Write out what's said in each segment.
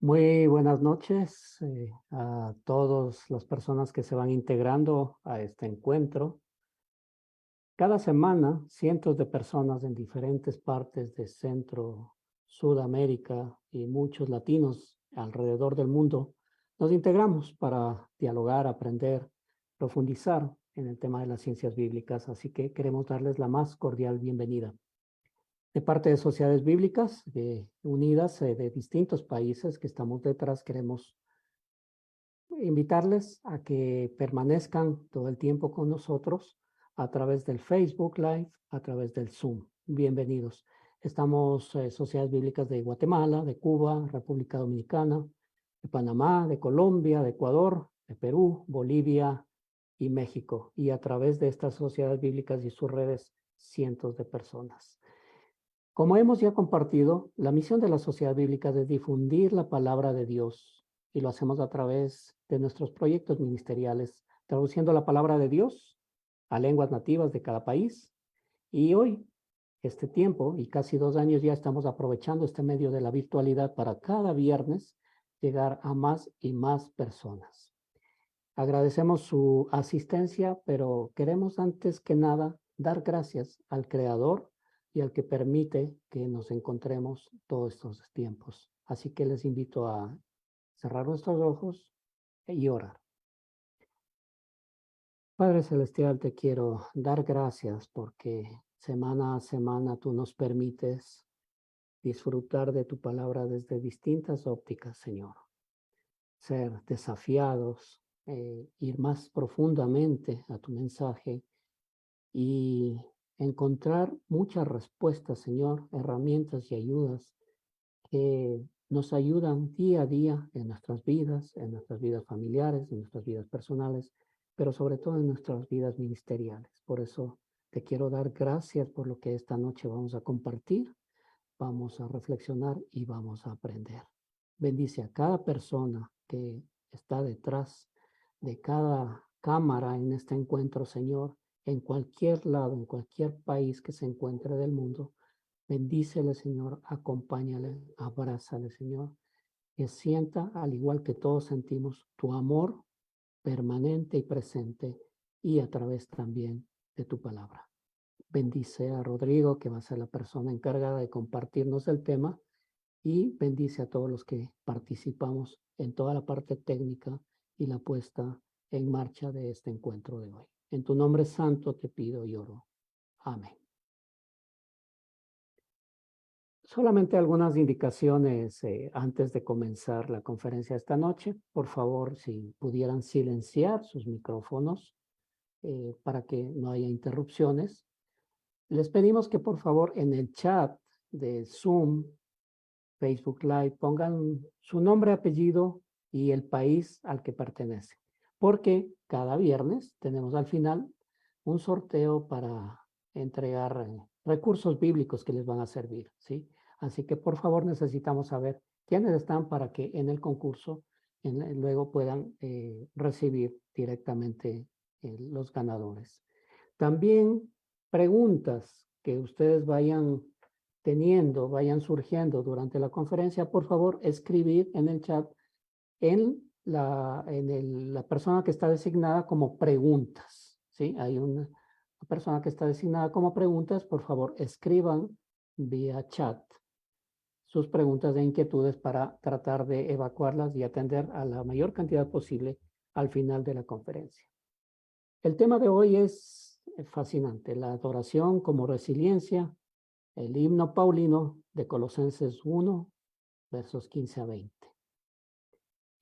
Muy buenas noches a todas las personas que se van integrando a este encuentro. Cada semana, cientos de personas en diferentes partes de Centro, Sudamérica y muchos latinos alrededor del mundo nos integramos para dialogar, aprender, profundizar en el tema de las ciencias bíblicas. Así que queremos darles la más cordial bienvenida. De parte de Sociedades Bíblicas Unidas de distintos países que estamos detrás, queremos invitarles a que permanezcan todo el tiempo con nosotros a través del Facebook Live, a través del Zoom. Bienvenidos. Estamos Sociedades Bíblicas de Guatemala, de Cuba, República Dominicana, de Panamá, de Colombia, de Ecuador, de Perú, Bolivia y México. Y a través de estas sociedades bíblicas y sus redes, cientos de personas. Como hemos ya compartido, la misión de la Sociedad Bíblica es difundir la palabra de Dios y lo hacemos a través de nuestros proyectos ministeriales, traduciendo la palabra de Dios a lenguas nativas de cada país. Y hoy, este tiempo, y casi 2 años ya estamos aprovechando este medio de la virtualidad para cada viernes llegar a más y más personas. Agradecemos su asistencia, pero queremos antes que nada dar gracias al Creador y al que permite que nos encontremos todos estos tiempos. Así que les invito a cerrar nuestros ojos y orar. Padre Celestial, te quiero dar gracias porque semana a semana tú nos permites disfrutar de tu palabra desde distintas ópticas, Señor. Ser desafiados, ir más profundamente a tu mensaje y encontrar muchas respuestas, Señor, herramientas y ayudas que nos ayudan día a día en nuestras vidas familiares, en nuestras vidas personales, pero sobre todo en nuestras vidas ministeriales. Por eso te quiero dar gracias por lo que esta noche vamos a compartir, vamos a reflexionar y vamos a aprender. Bendice a cada persona que está detrás de cada cámara en este encuentro, Señor, en cualquier lado, en cualquier país que se encuentre del mundo. Bendícele, Señor, acompáñale, abrázale, Señor, que sienta, al igual que todos sentimos, tu amor permanente y presente y a través también de tu palabra. Bendice a Rodrigo, que va a ser la persona encargada de compartirnos el tema, y bendice a todos los que participamos en toda la parte técnica y la puesta en marcha de este encuentro de hoy. En tu nombre santo te pido y oro. Amén. Solamente algunas indicaciones antes de comenzar la conferencia esta noche. Por favor, si pudieran silenciar sus micrófonos para que no haya interrupciones. Les pedimos que por favor en el chat de Zoom, Facebook Live, pongan su nombre, apellido y el país al que pertenece. Porque cada viernes tenemos al final un sorteo para entregar recursos bíblicos que les van a servir, ¿sí? Así que por favor necesitamos saber quiénes están para que en el concurso luego puedan recibir directamente los ganadores. También preguntas que ustedes vayan teniendo, vayan surgiendo durante la conferencia, por favor, escribir en el chat en la persona que está designada como preguntas, ¿sí? Hay una persona que está designada como preguntas, por favor, escriban vía chat sus preguntas e inquietudes para tratar de evacuarlas y atender a la mayor cantidad posible al final de la conferencia. El tema de hoy es fascinante, la adoración como resiliencia, el himno paulino de Colosenses 1, versos 15 a 20.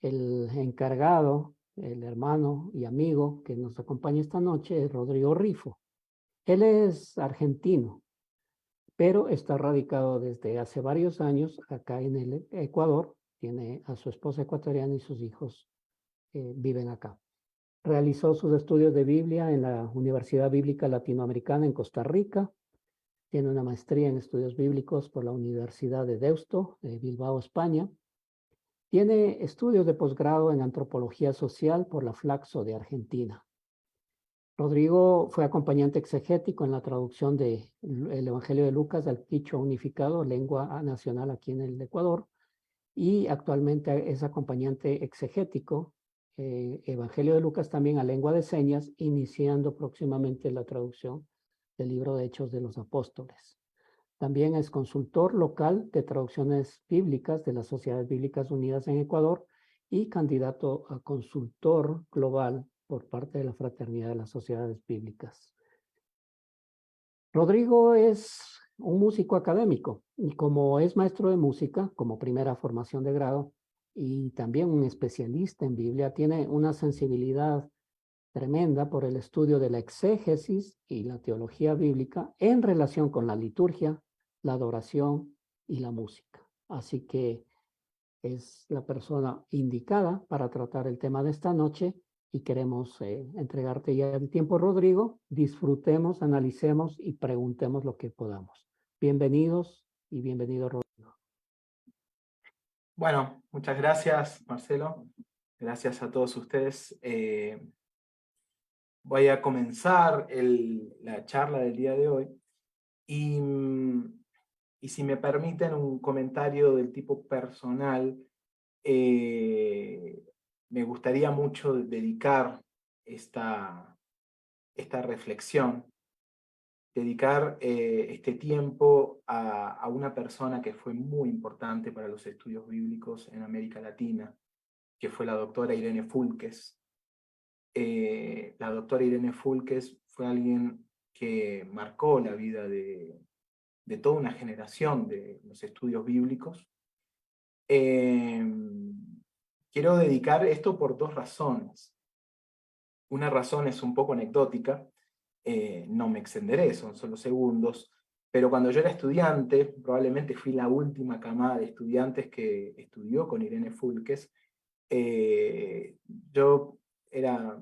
El encargado, el hermano y amigo que nos acompaña esta noche es Rodrigo Rifo. Él es argentino, pero está radicado desde hace varios años acá en el Ecuador. Tiene a su esposa ecuatoriana y sus hijos viven acá. Realizó sus estudios de Biblia en la Universidad Bíblica Latinoamericana en Costa Rica. Tiene una maestría en estudios bíblicos por la Universidad de Deusto, de Bilbao, España. Tiene estudios de posgrado en antropología social por la Flaxo de Argentina. Rodrigo fue acompañante exegético en la traducción del Evangelio de Lucas al quichua unificado, lengua nacional aquí en el Ecuador, y actualmente es acompañante exegético, Evangelio de Lucas también a lengua de señas, iniciando próximamente la traducción del libro de Hechos de los Apóstoles. También es consultor local de traducciones bíblicas de las Sociedades Bíblicas Unidas en Ecuador y candidato a consultor global por parte de la Fraternidad de las Sociedades Bíblicas. Rodrigo es un músico académico y como es maestro de música, como primera formación de grado, y también un especialista en Biblia, tiene una sensibilidad tremenda por el estudio de la exégesis y la teología bíblica en relación con la liturgia, la adoración y la música. Así que es la persona indicada para tratar el tema de esta noche y queremos entregarte ya el tiempo, Rodrigo. Disfrutemos, analicemos y preguntemos lo que podamos. Bienvenidos y bienvenido, Rodrigo. Bueno, muchas gracias, Marcelo. Gracias a todos ustedes. Voy a comenzar la charla del día de hoy y si me permiten un comentario del tipo personal, me gustaría mucho dedicar esta reflexión, dedicar este tiempo a una persona que fue muy importante para los estudios bíblicos en América Latina, que fue la doctora Irene Fulques. La doctora Irene Fulques fue alguien que marcó la vida de toda una generación de los estudios bíblicos. Quiero dedicar esto por dos razones. Una razón es un poco anecdótica, no me extenderé, son solo segundos, pero cuando yo era estudiante, probablemente fui la última camada de estudiantes que estudió con Irene Fulques, yo era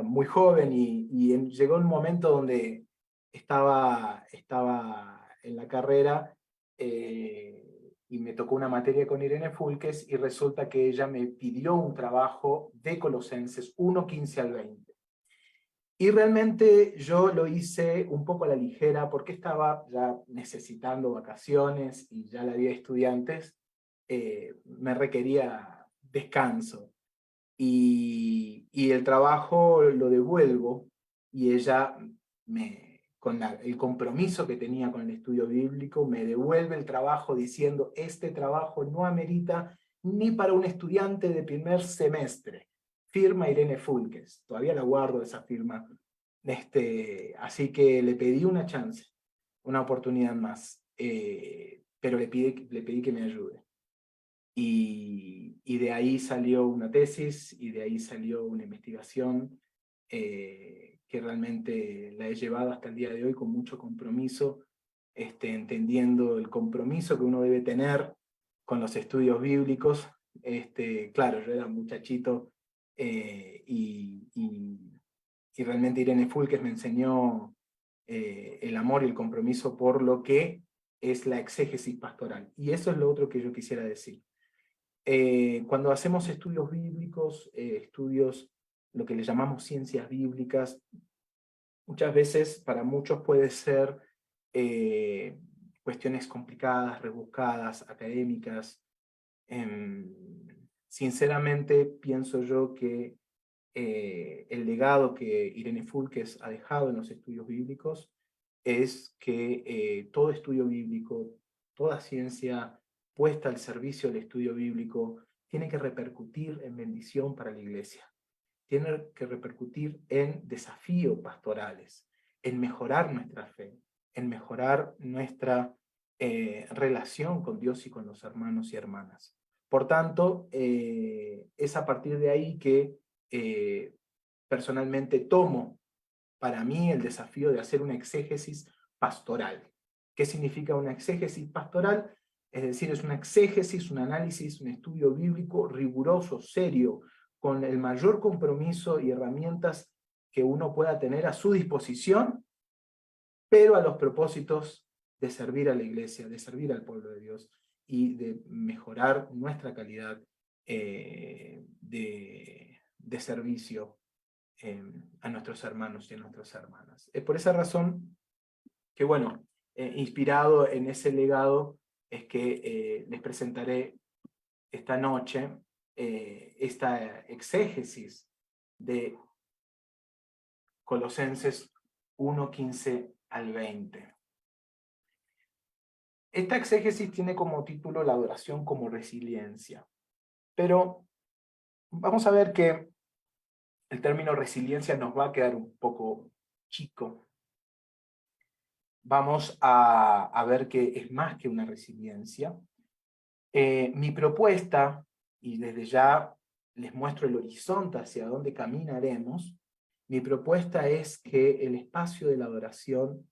muy joven y llegó un momento donde estaba en la carrera y me tocó una materia con Irene Fulques y resulta que ella me pidió un trabajo de Colosenses 1:15 al 20. Y realmente yo lo hice un poco a la ligera porque estaba ya necesitando vacaciones y ya la vida de estudiantes me requería descanso. Y el trabajo lo devuelvo y ella, con el compromiso que tenía con el estudio bíblico, me devuelve el trabajo diciendo: este trabajo no amerita ni para un estudiante de primer semestre. Firma Irene Fulques, todavía la guardo esa firma. Así que le pedí una chance, una oportunidad más, pero le pedí que me ayude. Y de ahí salió una tesis y de ahí salió una investigación que realmente la he llevado hasta el día de hoy con mucho compromiso, entendiendo el compromiso que uno debe tener con los estudios bíblicos. Claro, yo era un muchachito y realmente Irene Fulques me enseñó el amor y el compromiso por lo que es la exégesis pastoral. Y eso es lo otro que yo quisiera decir. Cuando hacemos estudios bíblicos, lo que le llamamos ciencias bíblicas, muchas veces para muchos puede ser cuestiones complicadas, rebuscadas, académicas. Sinceramente pienso yo que el legado que Irene Fulques ha dejado en los estudios bíblicos es que todo estudio bíblico, toda ciencia puesta al servicio del estudio bíblico, tiene que repercutir en bendición para la iglesia, tiene que repercutir en desafíos pastorales, en mejorar nuestra fe, en mejorar nuestra relación con Dios y con los hermanos y hermanas. Por tanto, es a partir de ahí que personalmente tomo para mí el desafío de hacer una exégesis pastoral. ¿Qué significa una exégesis pastoral? Es decir, es una exégesis, un análisis, un estudio bíblico riguroso, serio, con el mayor compromiso y herramientas que uno pueda tener a su disposición, pero a los propósitos de servir a la iglesia, de servir al pueblo de Dios y de mejorar nuestra calidad de servicio a nuestros hermanos y a nuestras hermanas. Es por esa razón que, bueno, inspirado en ese legado, es que les presentaré esta noche esta exégesis de Colosenses 1:15 al 20. Esta exégesis tiene como título la adoración como resiliencia, pero vamos a ver que el término resiliencia nos va a quedar un poco chico. Vamos a ver que es más que una resiliencia. Mi propuesta, y desde ya les muestro el horizonte hacia dónde caminaremos, mi propuesta es que el espacio de la adoración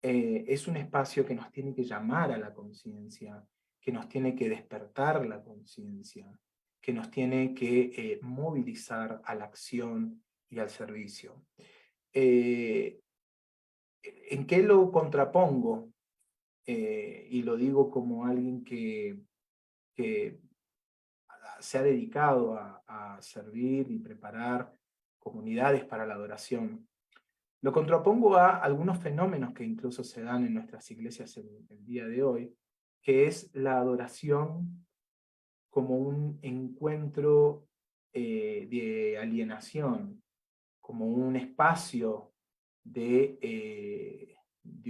es un espacio que nos tiene que llamar a la conciencia, que nos tiene que despertar la conciencia, que nos tiene que movilizar a la acción y al servicio. ¿En qué lo contrapongo? Y lo digo como alguien que se ha dedicado a servir y preparar comunidades para la adoración. Lo contrapongo a algunos fenómenos que incluso se dan en nuestras iglesias el día de hoy, que es la adoración como un encuentro de alienación, como un espacio de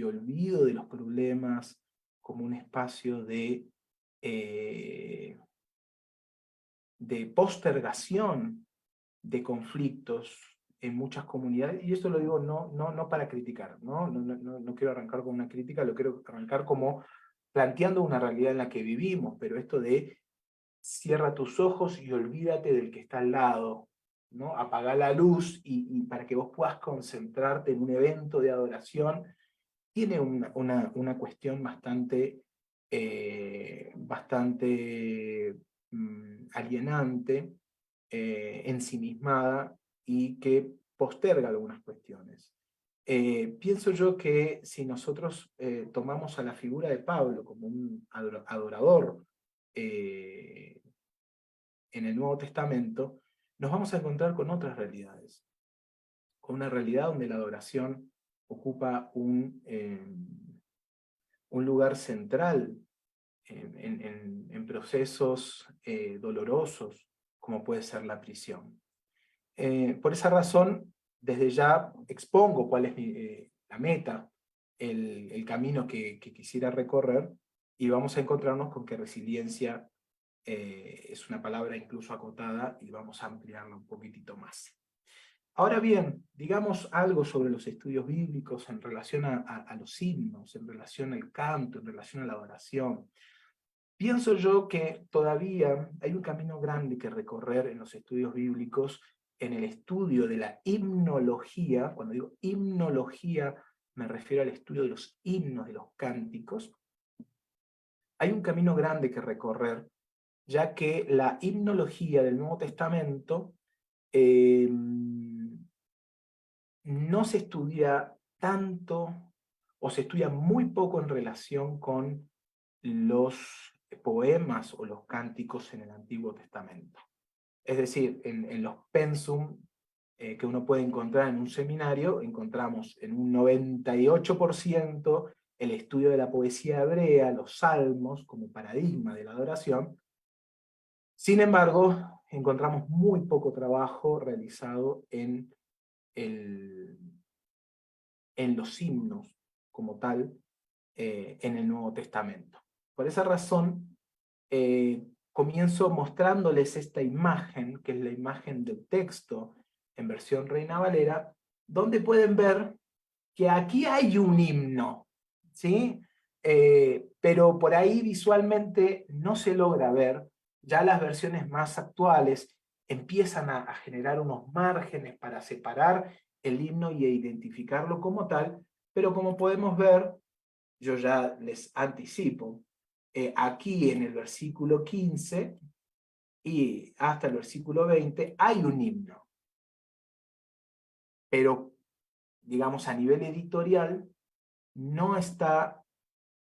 olvido de los problemas, como un espacio de postergación de conflictos en muchas comunidades, y esto lo digo no para criticar, no quiero arrancar con una crítica, lo quiero arrancar como planteando una realidad en la que vivimos, pero esto de cierra tus ojos y olvídate del que está al lado, ¿no? Apaga la luz y para que vos puedas concentrarte en un evento de adoración, tiene una cuestión bastante alienante, ensimismada y que posterga algunas cuestiones. Pienso yo que si nosotros tomamos a la figura de Pablo como un adorador en el Nuevo Testamento, nos vamos a encontrar con otras realidades, con una realidad donde la adoración ocupa un lugar central en procesos dolorosos, como puede ser la prisión. Por esa razón, desde ya expongo cuál es la meta, el camino que quisiera recorrer, y vamos a encontrarnos con que resiliencia es una palabra incluso acotada, y vamos a ampliarla un poquitito más. Ahora bien, digamos algo sobre los estudios bíblicos en relación a los himnos, en relación al canto, en relación a la adoración. Pienso yo que todavía hay un camino grande que recorrer en los estudios bíblicos, en el estudio de la himnología. Cuando digo himnología, me refiero al estudio de los himnos, de los cánticos. Hay un camino grande que recorrer, ya que la himnología del Nuevo Testamento no se estudia tanto, o se estudia muy poco en relación con los poemas o los cánticos en el Antiguo Testamento. Es decir, en los pensum que uno puede encontrar en un seminario, encontramos en un 98% el estudio de la poesía hebrea, los salmos, como paradigma de la adoración. Sin embargo, encontramos muy poco trabajo realizado en los himnos como tal en el Nuevo Testamento. Por esa razón, comienzo mostrándoles esta imagen, que es la imagen del texto en versión Reina Valera, donde pueden ver que aquí hay un himno, ¿sí? Pero por ahí visualmente no se logra ver. Ya las versiones más actuales empiezan a generar unos márgenes para separar el himno y identificarlo como tal, pero como podemos ver, yo ya les anticipo, aquí en el versículo 15 y hasta el versículo 20 hay un himno, pero digamos a nivel editorial no está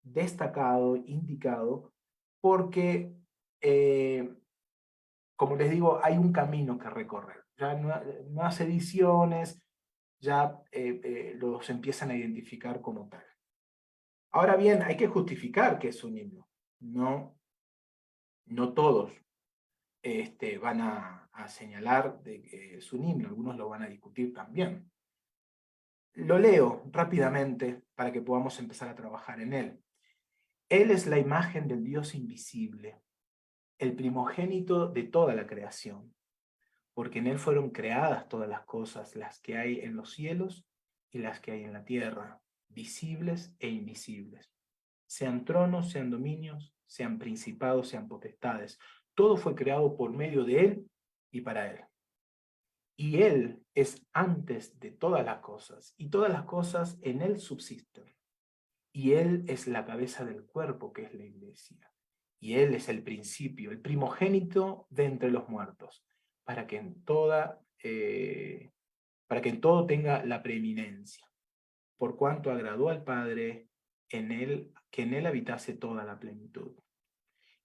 destacado, indicado, porque como les digo, hay un camino que recorrer. Ya nuevas ediciones ya los empiezan a identificar como tal. Ahora bien, hay que justificar que es un himno. no todos van a señalar de que es un himno, algunos lo van a discutir también. Lo leo rápidamente para que podamos empezar a trabajar en él. Él es la imagen del Dios invisible, el primogénito de toda la creación, porque en él fueron creadas todas las cosas, las que hay en los cielos y las que hay en la tierra, visibles e invisibles. Sean tronos, sean dominios, sean principados, sean potestades. Todo fue creado por medio de él y para él. Y él es antes de todas las cosas, y todas las cosas en él subsisten. Y él es la cabeza del cuerpo, que es la iglesia. Y él es el principio, el primogénito de entre los muertos, para que en todo tenga la preeminencia. Por cuanto agradó al Padre que en él habitase toda la plenitud.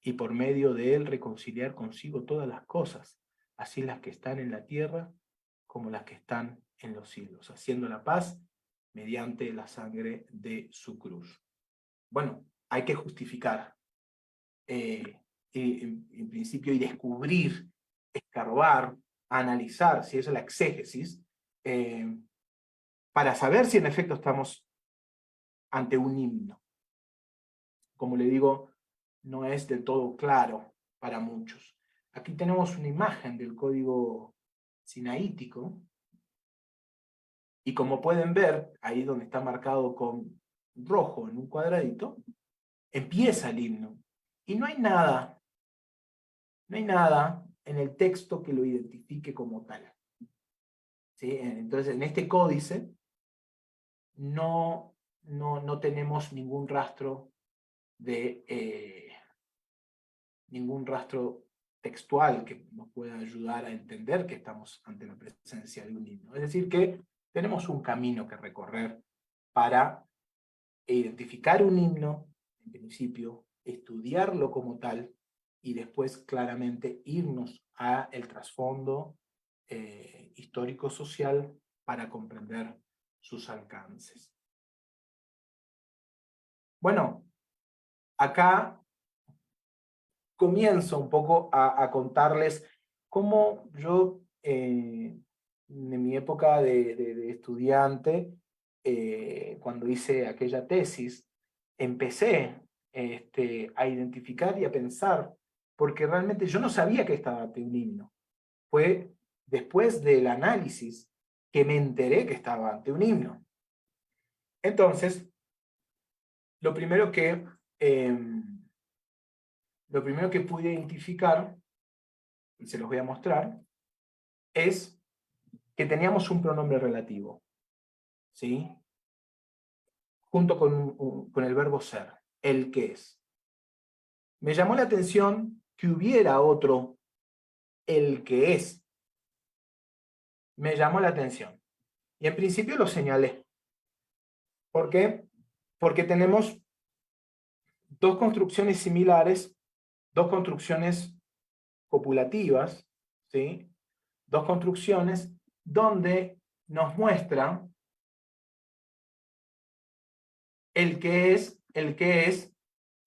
Y por medio de él reconciliar consigo todas las cosas, así las que están en la tierra como las que están en los cielos, haciendo la paz mediante la sangre de su cruz. Bueno, hay que justificar, en principio, y descubrir, escarbar, analizar, si esa es la exégesis, para saber si en efecto estamos ante un himno. Como le digo, no es del todo claro para muchos. Aquí tenemos una imagen del código sinaítico, y como pueden ver, ahí donde está marcado con rojo en un cuadradito, empieza el himno. Y no hay nada en el texto que lo identifique como tal. ¿Sí? Entonces, en este códice no tenemos ningún rastro textual que nos pueda ayudar a entender que estamos ante la presencia de un himno. Es decir, que tenemos un camino que recorrer para identificar un himno, en principio, estudiarlo como tal, y después claramente irnos a el trasfondo histórico-social para comprender sus alcances. Bueno, acá comienzo un poco a contarles cómo yo, en mi época de estudiante, cuando hice aquella tesis, empecé a identificar y a pensar, porque realmente yo no sabía que estaba ante un himno. Fue después del análisis que me enteré que estaba ante un himno. Entonces, lo primero que pude identificar, y se los voy a mostrar, es que teníamos un pronombre relativo, ¿sí? Junto con el verbo ser, el que es. Me llamó la atención que hubiera otro el que es. Me llamó la atención. Y en principio lo señalé. ¿Por qué? Porque tenemos dos construcciones similares, dos construcciones copulativas, ¿sí? Dos construcciones donde nos muestran el que es,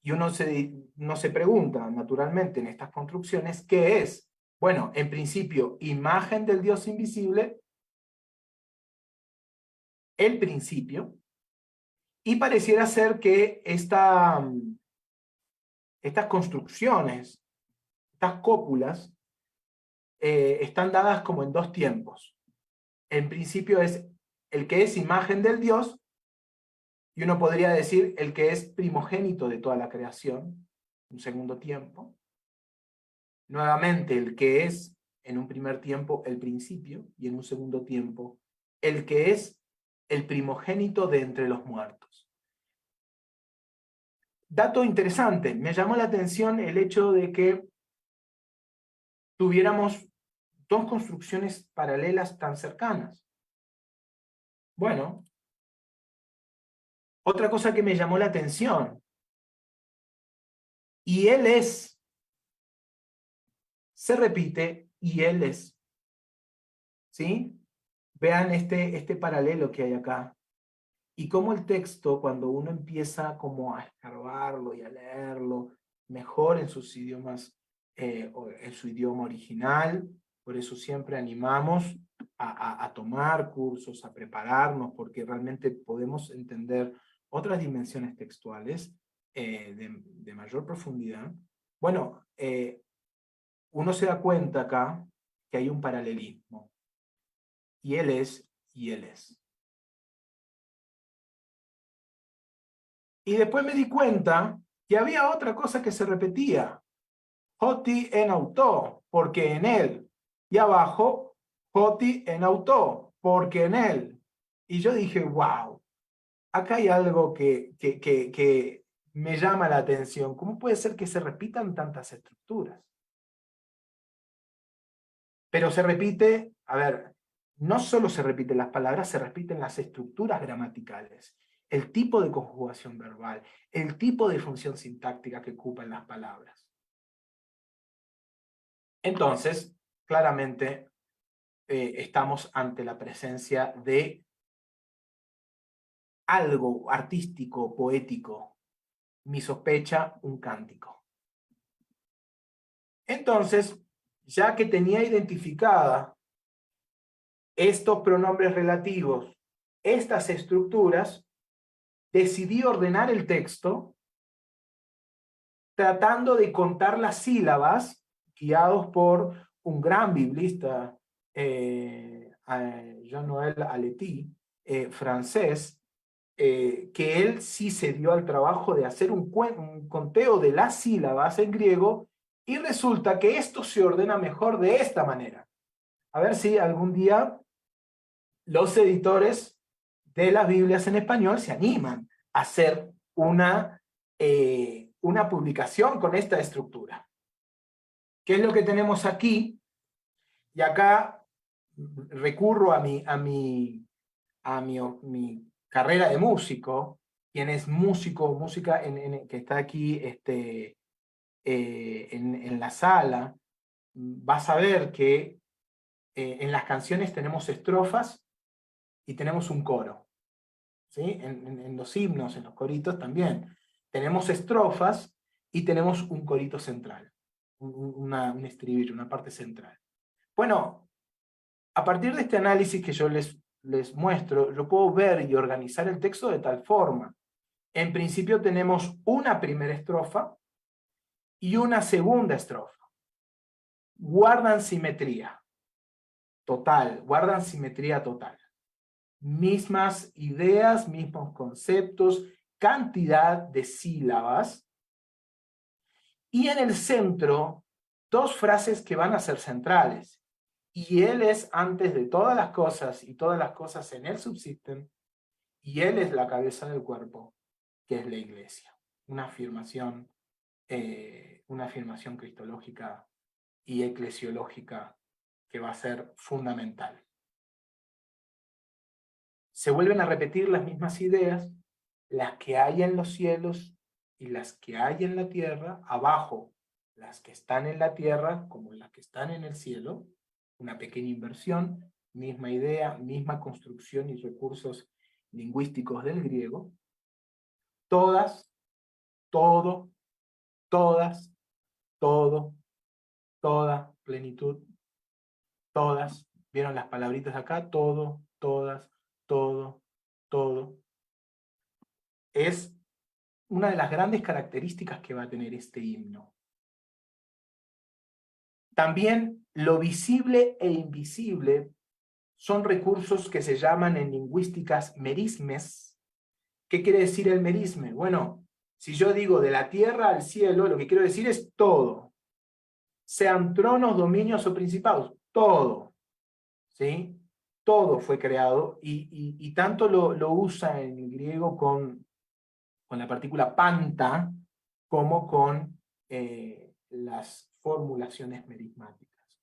y uno se pregunta, naturalmente, en estas construcciones, ¿qué es? Bueno, en principio, imagen del Dios invisible, el principio, y pareciera ser que estas construcciones, estas cópulas, están dadas como en dos tiempos. En principio es el que es imagen del Dios, y uno podría decir el que es primogénito de toda la creación, un segundo tiempo. Nuevamente, el que es, en un primer tiempo, el principio, y en un segundo tiempo, el que es el primogénito de entre los muertos. Dato interesante, me llamó la atención el hecho de que tuviéramos dos construcciones paralelas tan cercanas. Bueno, otra cosa que me llamó la atención, y él es, se repite, y él es. ¿Sí? Vean este paralelo que hay acá. Y cómo el texto, cuando uno empieza como a escarbarlo y a leerlo, mejor en sus idiomas, en su idioma original. Por eso siempre animamos a tomar cursos, a prepararnos, porque realmente podemos entender otras dimensiones textuales de mayor profundidad. Bueno, uno se da cuenta acá que hay un paralelismo. Y él es, y él es. Y después me di cuenta que había otra cosa que se repetía. Hoti en auto, porque en él. Y abajo, Hoti en auto, porque en él. Y yo dije, wow, acá hay algo que me llama la atención. ¿Cómo puede ser que se repitan tantas estructuras? Pero se repite, a ver, no solo se repiten las palabras, se repiten las estructuras gramaticales, el tipo de conjugación verbal, el tipo de función sintáctica que ocupan las palabras. Entonces, claramente, estamos ante la presencia de algo artístico, poético, mi sospecha, un cántico. Entonces, ya que tenía identificada estos pronombres relativos, estas estructuras, decidí ordenar el texto tratando de contar las sílabas, guiados por un gran biblista, Jean-Noël Aletti, francés, que él sí se dio al trabajo de hacer un conteo de las sílabas en griego, y resulta que esto se ordena mejor de esta manera. A ver si algún día los editores de las Biblias en español se animan a hacer una publicación con esta estructura. ¿Qué es lo que tenemos aquí? Y acá recurro a mi carrera de músico. Quien es músico, música que está aquí en la sala, va a saber que en las canciones tenemos estrofas y tenemos un coro. ¿Sí? En los himnos, en los coritos también. Tenemos estrofas y tenemos un corito central, un estribillo, una parte central. Bueno, a partir de este análisis que yo les muestro, yo puedo ver y organizar el texto de tal forma. En principio tenemos una primera estrofa y una segunda estrofa. Guardan simetría total, guardan simetría total. Mismas ideas, mismos conceptos, cantidad de sílabas, y en el centro, dos frases que van a ser centrales. Y Él es antes de todas las cosas, y todas las cosas en Él subsisten, y Él es la cabeza del cuerpo, que es la iglesia. Una afirmación cristológica y eclesiológica que va a ser fundamental. Se vuelven a repetir las mismas ideas, las que hay en los cielos y las que hay en la tierra, abajo, las que están en la tierra como las que están en el cielo, una pequeña inversión, misma idea, misma construcción y recursos lingüísticos del griego, todas, todo, todas, todo, toda, plenitud, todas, ¿vieron las palabritas acá? Todo, todas, todo, todo. Es una de las grandes características que va a tener este himno. También lo visible e invisible son recursos que se llaman en lingüísticas merismes. ¿Qué quiere decir el merisme? Bueno, si yo digo de la tierra al cielo, lo que quiero decir es todo. Sean tronos, dominios o principados, todo. ¿Sí? Todo fue creado y tanto lo usa en griego con la partícula panta como con las formulaciones merismáticas.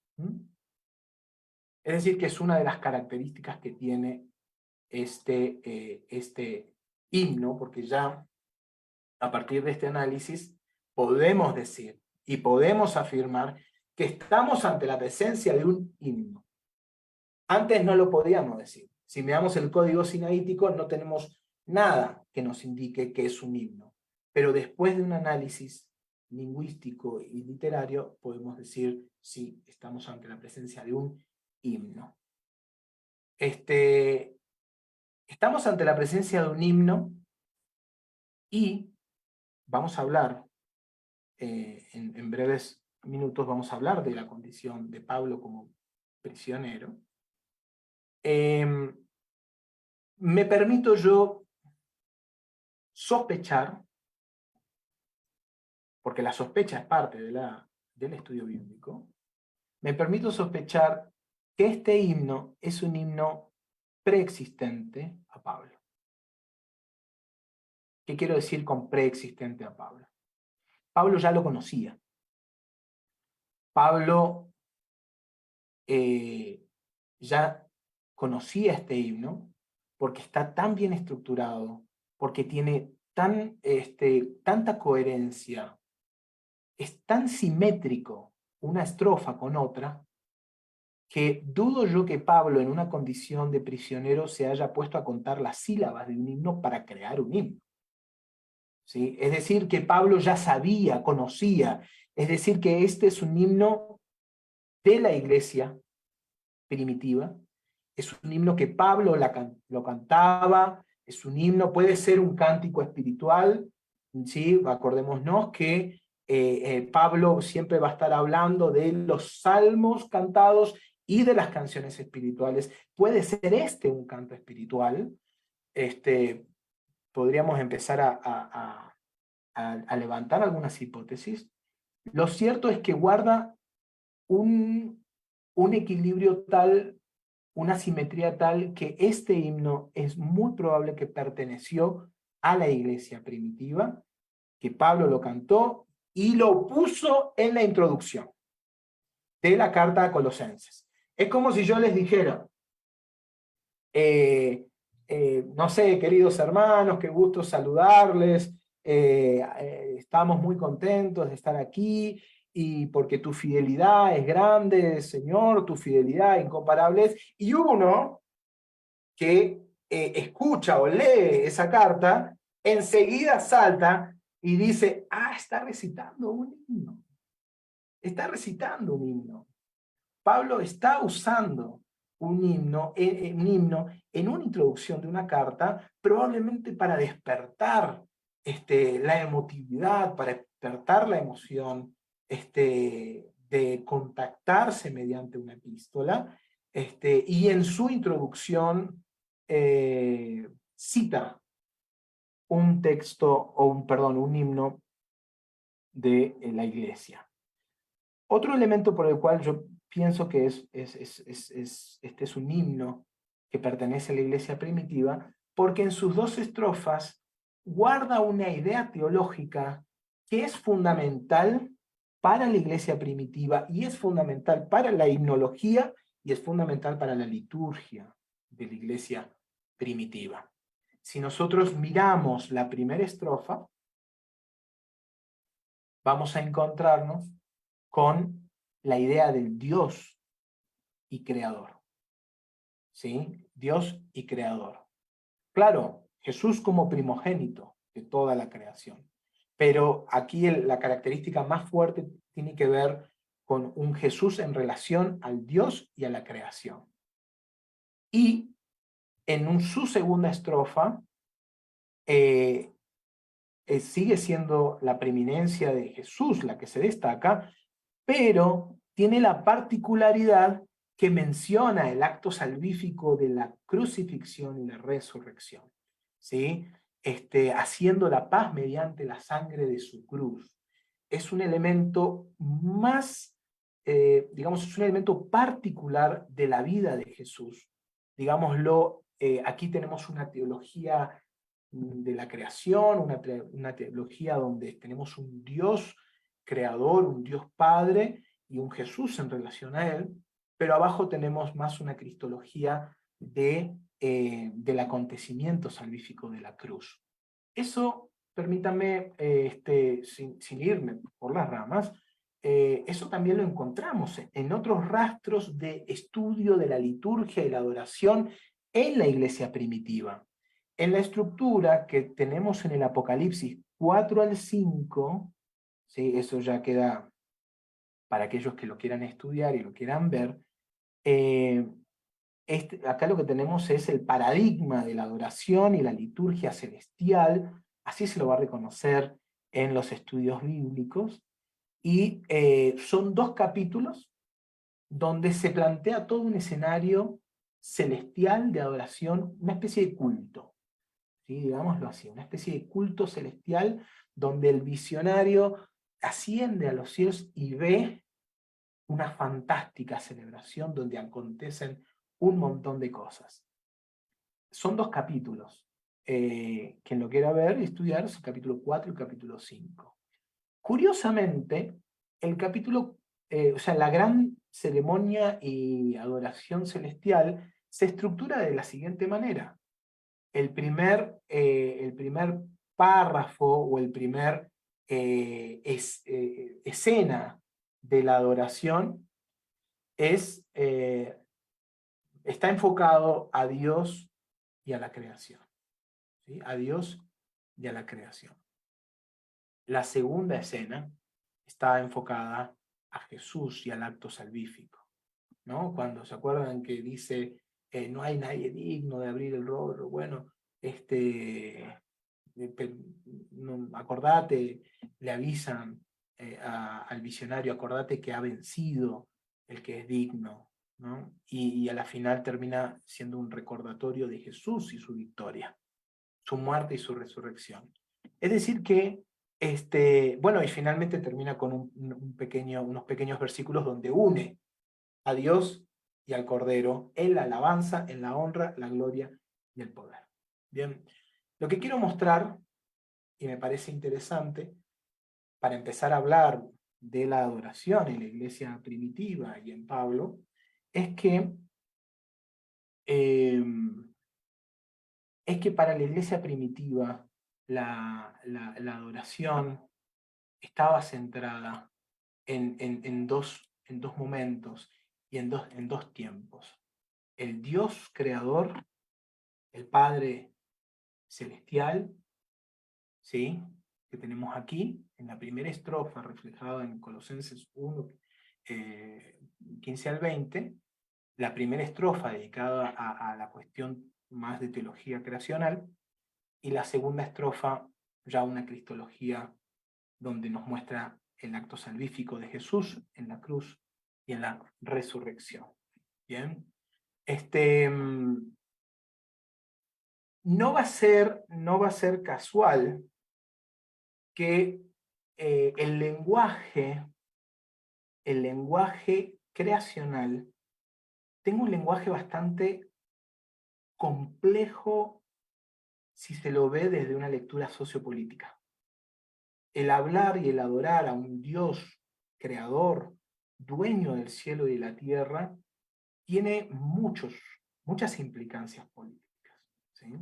Es decir, que es una de las características que tiene este himno, porque ya a partir de este análisis podemos decir y podemos afirmar que estamos ante la presencia de un himno. Antes no lo podíamos decir. Si miramos el código sinaítico, no tenemos nada que nos indique que es un himno. Pero después de un análisis lingüístico y literario, podemos decir si estamos ante la presencia de un himno. Estamos ante la presencia de un himno y vamos a hablar, en breves minutos vamos a hablar de la condición de Pablo como prisionero. Me permito yo sospechar, porque la sospecha es parte del estudio bíblico, me permito sospechar que este himno es un himno preexistente a Pablo. ¿Qué quiero decir con preexistente a Pablo? Pablo ya lo conocía. Pablo ya conocía este himno porque está tan bien estructurado, porque tiene tanta coherencia, es tan simétrico una estrofa con otra, que dudo yo que Pablo, en una condición de prisionero, se haya puesto a contar las sílabas de un himno para crear un himno. ¿Sí? Es decir, que Pablo ya sabía, conocía, es decir, que este es un himno de la iglesia primitiva, es un himno que Pablo lo cantaba, es un himno, puede ser un cántico espiritual, ¿sí? Acordémonos que Pablo siempre va a estar hablando de los salmos cantados y de las canciones espirituales. Puede ser un canto espiritual. Podríamos empezar a levantar algunas hipótesis. Lo cierto es que guarda un equilibrio tal, una simetría tal, que este himno es muy probable que perteneció a la iglesia primitiva, que Pablo lo cantó y lo puso en la introducción de la carta a Colosenses. Es como si yo les dijera, no sé, queridos hermanos, qué gusto saludarles, estamos muy contentos de estar aquí, y porque tu fidelidad es grande, Señor, tu fidelidad incomparable es, y uno que escucha o lee esa carta, enseguida salta y dice, está recitando un himno. Está recitando un himno. Pablo está usando un himno en una introducción de una carta, probablemente para despertar la emotividad, para despertar la emoción, de contactarse mediante una epístola, y en su introducción cita un texto, un himno de la iglesia. Otro elemento por el cual yo pienso que este es un himno que pertenece a la iglesia primitiva, porque en sus dos estrofas guarda una idea teológica que es fundamental para la iglesia primitiva y es fundamental para la himnología y es fundamental para la liturgia de la iglesia primitiva. Si nosotros miramos la primera estrofa, vamos a encontrarnos con la idea del Dios y creador. ¿Sí? Dios y creador. Claro, Jesús como primogénito de toda la creación. Pero aquí la característica más fuerte tiene que ver con un Jesús en relación al Dios y a la creación. Y en su segunda estrofa, sigue siendo la preeminencia de Jesús la que se destaca, pero tiene la particularidad que menciona el acto salvífico de la crucifixión y la resurrección, ¿sí? Haciendo la paz mediante la sangre de su cruz. Es un elemento más, digamos, es un elemento particular de la vida de Jesús. Digámoslo, aquí tenemos una teología de la creación, una teología donde tenemos un Dios creador, un Dios Padre y un Jesús en relación a él, pero abajo tenemos más una cristología del acontecimiento salvífico de la cruz. Eso, permítame, sin irme por las ramas, eso también lo encontramos en otros rastros de estudio de la liturgia y la adoración en la iglesia primitiva. En la estructura que tenemos en el Apocalipsis 4 al 5, ¿sí? Eso ya queda para aquellos que lo quieran estudiar y lo quieran ver. Acá lo que tenemos es el paradigma de la adoración y la liturgia celestial, así se lo va a reconocer en los estudios bíblicos, y son 2 capítulos donde se plantea todo un escenario celestial de adoración, una especie de culto, ¿sí? Digámoslo así, una especie de culto celestial donde el visionario asciende a los cielos y ve una fantástica celebración donde acontecen un montón de cosas. Son 2 capítulos. Quien lo quiera ver y estudiar es el capítulo 4 y el capítulo 5. Curiosamente, el capítulo, o sea, la gran ceremonia y adoración celestial se estructura de la siguiente manera. El primer párrafo o el primer escena de la adoración está enfocado a Dios y a la creación, ¿sí? A Dios y a la creación. La segunda escena está enfocada a Jesús y al acto salvífico, ¿no? Cuando se acuerdan que dice, no hay nadie digno de abrir el rollo, bueno, acordate, le avisan al visionario, acordate que ha vencido el que es digno, ¿no? Y a la final termina siendo un recordatorio de Jesús y su victoria, su muerte y su resurrección. Es decir que, bueno, y finalmente termina con unos pequeños versículos donde une a Dios y al Cordero en la alabanza, en la honra, la gloria y el poder. Bien, lo que quiero mostrar, y me parece interesante, para empezar a hablar de la adoración en la iglesia primitiva y en Pablo, es que para la iglesia primitiva la adoración estaba centrada en dos momentos y en dos tiempos. El Dios creador, el Padre celestial, ¿sí? Que tenemos aquí, en la primera estrofa reflejada en Colosenses 1, 15 al 20, la primera estrofa dedicada a la cuestión más de teología creacional, y la segunda estrofa ya una cristología donde nos muestra el acto salvífico de Jesús en la cruz y en la resurrección. Bien, no va a ser casual que el lenguaje creacional tenga un lenguaje bastante complejo si se lo ve desde una lectura sociopolítica. El hablar y el adorar a un Dios creador, dueño del cielo y de la tierra, tiene muchas implicancias políticas, ¿sí?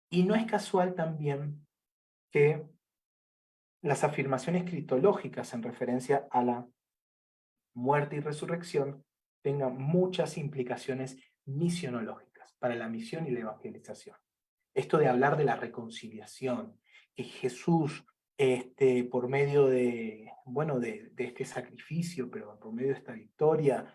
Y no es casual también que las afirmaciones cristológicas en referencia a la muerte y resurrección tengan muchas implicaciones misionológicas para la misión y la evangelización. Esto de hablar de la reconciliación, que Jesús, por medio de este sacrificio, pero por medio de esta victoria,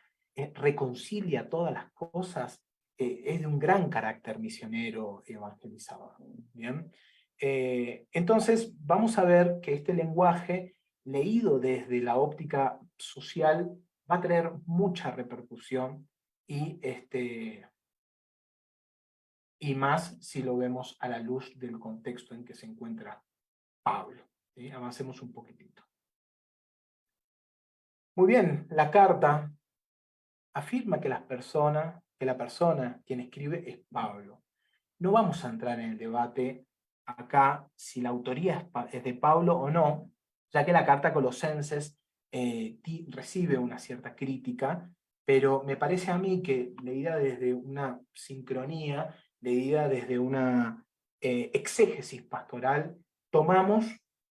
reconcilia todas las cosas, es de un gran carácter misionero evangelizador. ¿Bien? Entonces, vamos a ver que este lenguaje, leído desde la óptica social, va a tener mucha repercusión y más si lo vemos a la luz del contexto en que se encuentra Pablo. ¿Sí? Avancemos un poquitito. Muy bien, la carta afirma que la persona quien escribe es Pablo. No vamos a entrar en el debate acá si la autoría es de Pablo o no, ya que la carta a Colosenses recibe una cierta crítica, pero me parece a mí que leída desde una sincronía, leída desde una exégesis pastoral, tomamos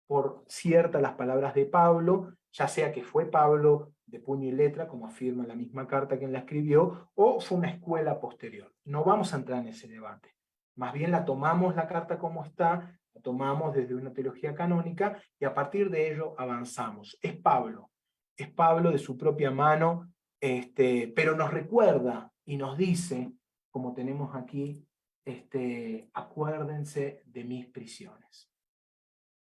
por cierta las palabras de Pablo, ya sea que fue Pablo de puño y letra, como afirma la misma carta quien la escribió, o fue una escuela posterior. No vamos a entrar en ese debate. Más bien la tomamos la carta como está, La tomamos desde una teología canónica y a partir de ello avanzamos. Es Pablo de su propia mano, pero nos recuerda y nos dice, como tenemos aquí, acuérdense de mis prisiones.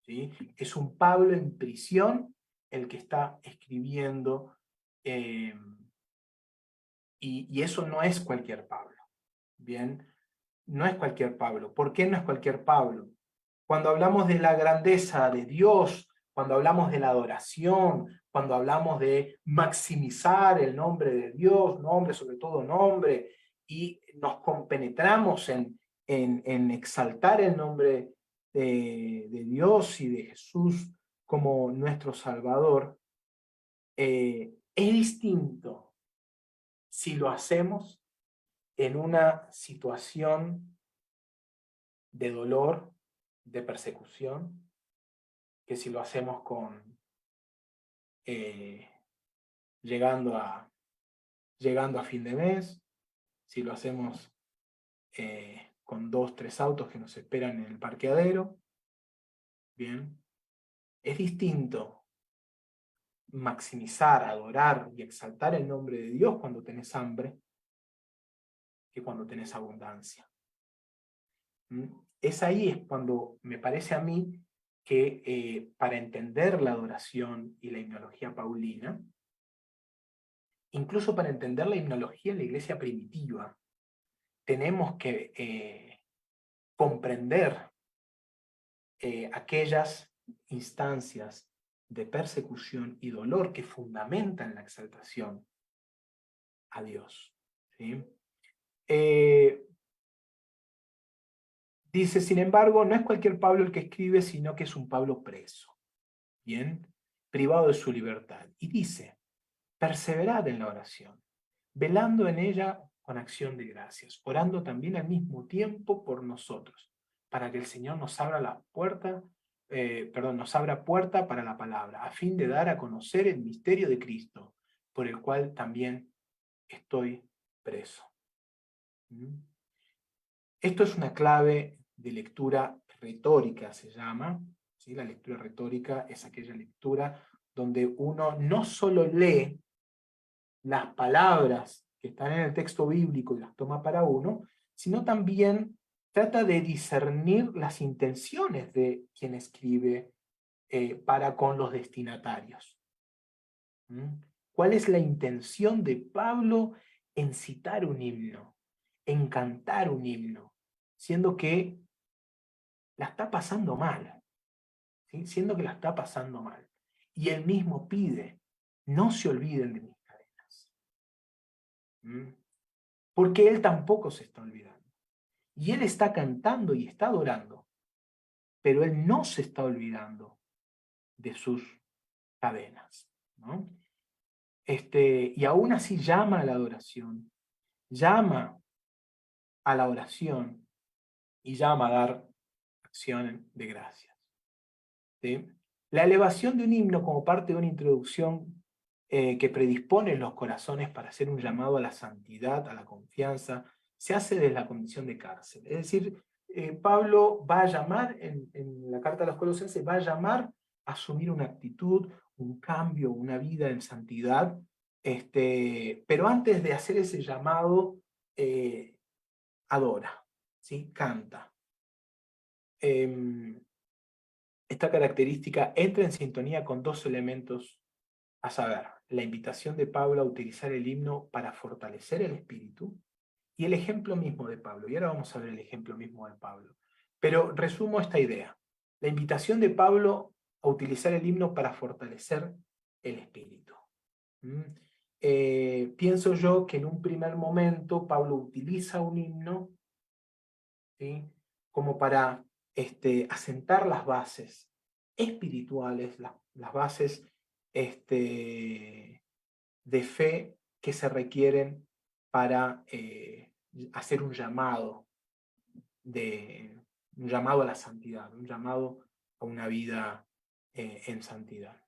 ¿Sí? Es un Pablo en prisión el que está escribiendo, y eso no es cualquier Pablo. Bien, no es cualquier Pablo. ¿Por qué no es cualquier Pablo? Cuando hablamos de la grandeza de Dios, cuando hablamos de la adoración, cuando hablamos de maximizar el nombre de Dios, nombre sobre todo nombre, y nos compenetramos en exaltar el nombre de Dios y de Jesús como nuestro Salvador, es distinto si lo hacemos en una situación de dolor, de persecución, que si lo hacemos eh, llegando a fin de mes, si lo hacemos con 2, 3 autos que nos esperan en el parqueadero. Bien, es distinto maximizar, adorar y exaltar el nombre de Dios cuando tenés hambre que cuando tenés abundancia. Es ahí es cuando me parece a mí que para entender la adoración y la himnología paulina, incluso para entender la himnología en la iglesia primitiva, tenemos que comprender aquellas instancias de persecución y dolor que fundamentan la exaltación a Dios. ¿Sí? Dice, sin embargo, no es cualquier Pablo el que escribe, sino que es un Pablo preso, ¿bien? Privado de su libertad. Y dice, perseverad en la oración, velando en ella con acción de gracias, orando también al mismo tiempo por nosotros, para que el Señor nos abra la puerta, nos abra puerta para la palabra, a fin de dar a conocer el misterio de Cristo, por el cual también estoy preso. Esto es una clave de lectura retórica, se llama. ¿Sí? La lectura retórica es aquella lectura donde uno no solo lee las palabras que están en el texto bíblico y las toma para uno, sino también trata de discernir las intenciones de quien escribe para con los destinatarios. ¿Cuál es la intención de Pablo en citar un himno, en cantar un himno, siendo que la está pasando mal? ¿Sí? Siendo que la está pasando mal. Y él mismo pide, no se olviden de mis cadenas. Porque él tampoco se está olvidando. Y él está cantando y está adorando, pero él no se está olvidando de sus cadenas, ¿no? Y aún así llama a la adoración, llama a la oración y llama a dar acción de gracias. ¿Sí? La elevación de un himno como parte de una introducción que predispone los corazones para hacer un llamado a la santidad, a la confianza, se hace desde la condición de cárcel. Es decir, Pablo va a llamar, en la carta a los Colosenses, va a llamar a asumir una actitud, un cambio, una vida en santidad, pero antes de hacer ese llamado, adora, ¿sí? Canta. Esta característica entra en sintonía con dos elementos, a saber, la invitación de Pablo a utilizar el himno para fortalecer el espíritu y el ejemplo mismo de Pablo. Y ahora vamos a ver el ejemplo mismo de Pablo. Pero resumo esta idea. La invitación de Pablo a utilizar el himno para fortalecer el espíritu. Pienso yo que en un primer momento Pablo utiliza un himno, ¿sí? Como para asentar las bases espirituales, las bases de fe que se requieren para hacer un llamado a la santidad, un llamado a una vida en santidad.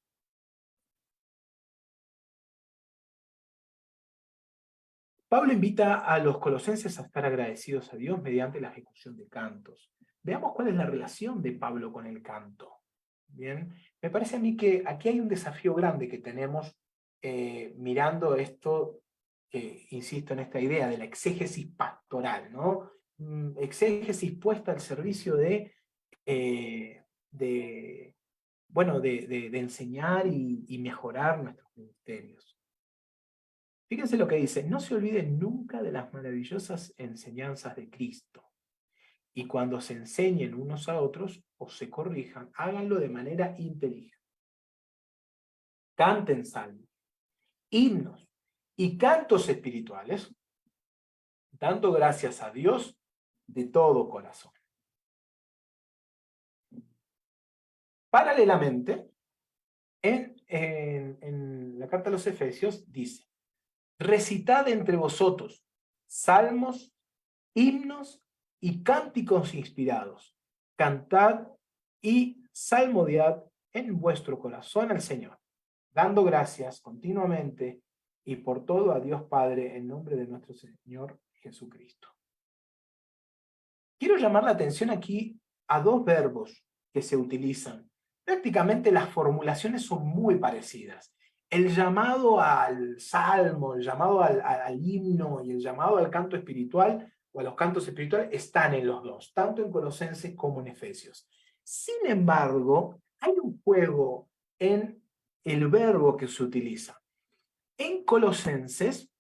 Pablo invita a los colosenses a estar agradecidos a Dios mediante la ejecución de cantos. veamos cuál es la relación de Pablo con el canto. Bien, me parece a mí que aquí hay un desafío grande que tenemos mirando esto, insisto en esta idea de la exégesis pastoral, ¿no? Exégesis puesta al servicio bueno, de enseñar y mejorar nuestros ministerios. Fíjense lo que dice: no se olviden nunca de las maravillosas enseñanzas de Cristo. Y cuando se enseñen unos a otros o se corrijan, háganlo de manera inteligente. Canten salmos, himnos y cantos espirituales, dando gracias a Dios de todo corazón. Paralelamente, en la carta a los Efesios dice: recitad entre vosotros salmos, himnos y cánticos inspirados. Cantad y salmodiad en vuestro corazón al Señor, dando gracias continuamente y por todo a Dios Padre en nombre de nuestro Señor Jesucristo. Quiero llamar la atención aquí a dos verbos que se utilizan. Prácticamente las formulaciones son muy parecidas. El llamado al salmo, el llamado al himno y el llamado al canto espiritual o a los cantos espirituales están en los dos, tanto en Colosenses como en Efesios. Sin embargo, hay un juego en el verbo que se utiliza. En Colosenses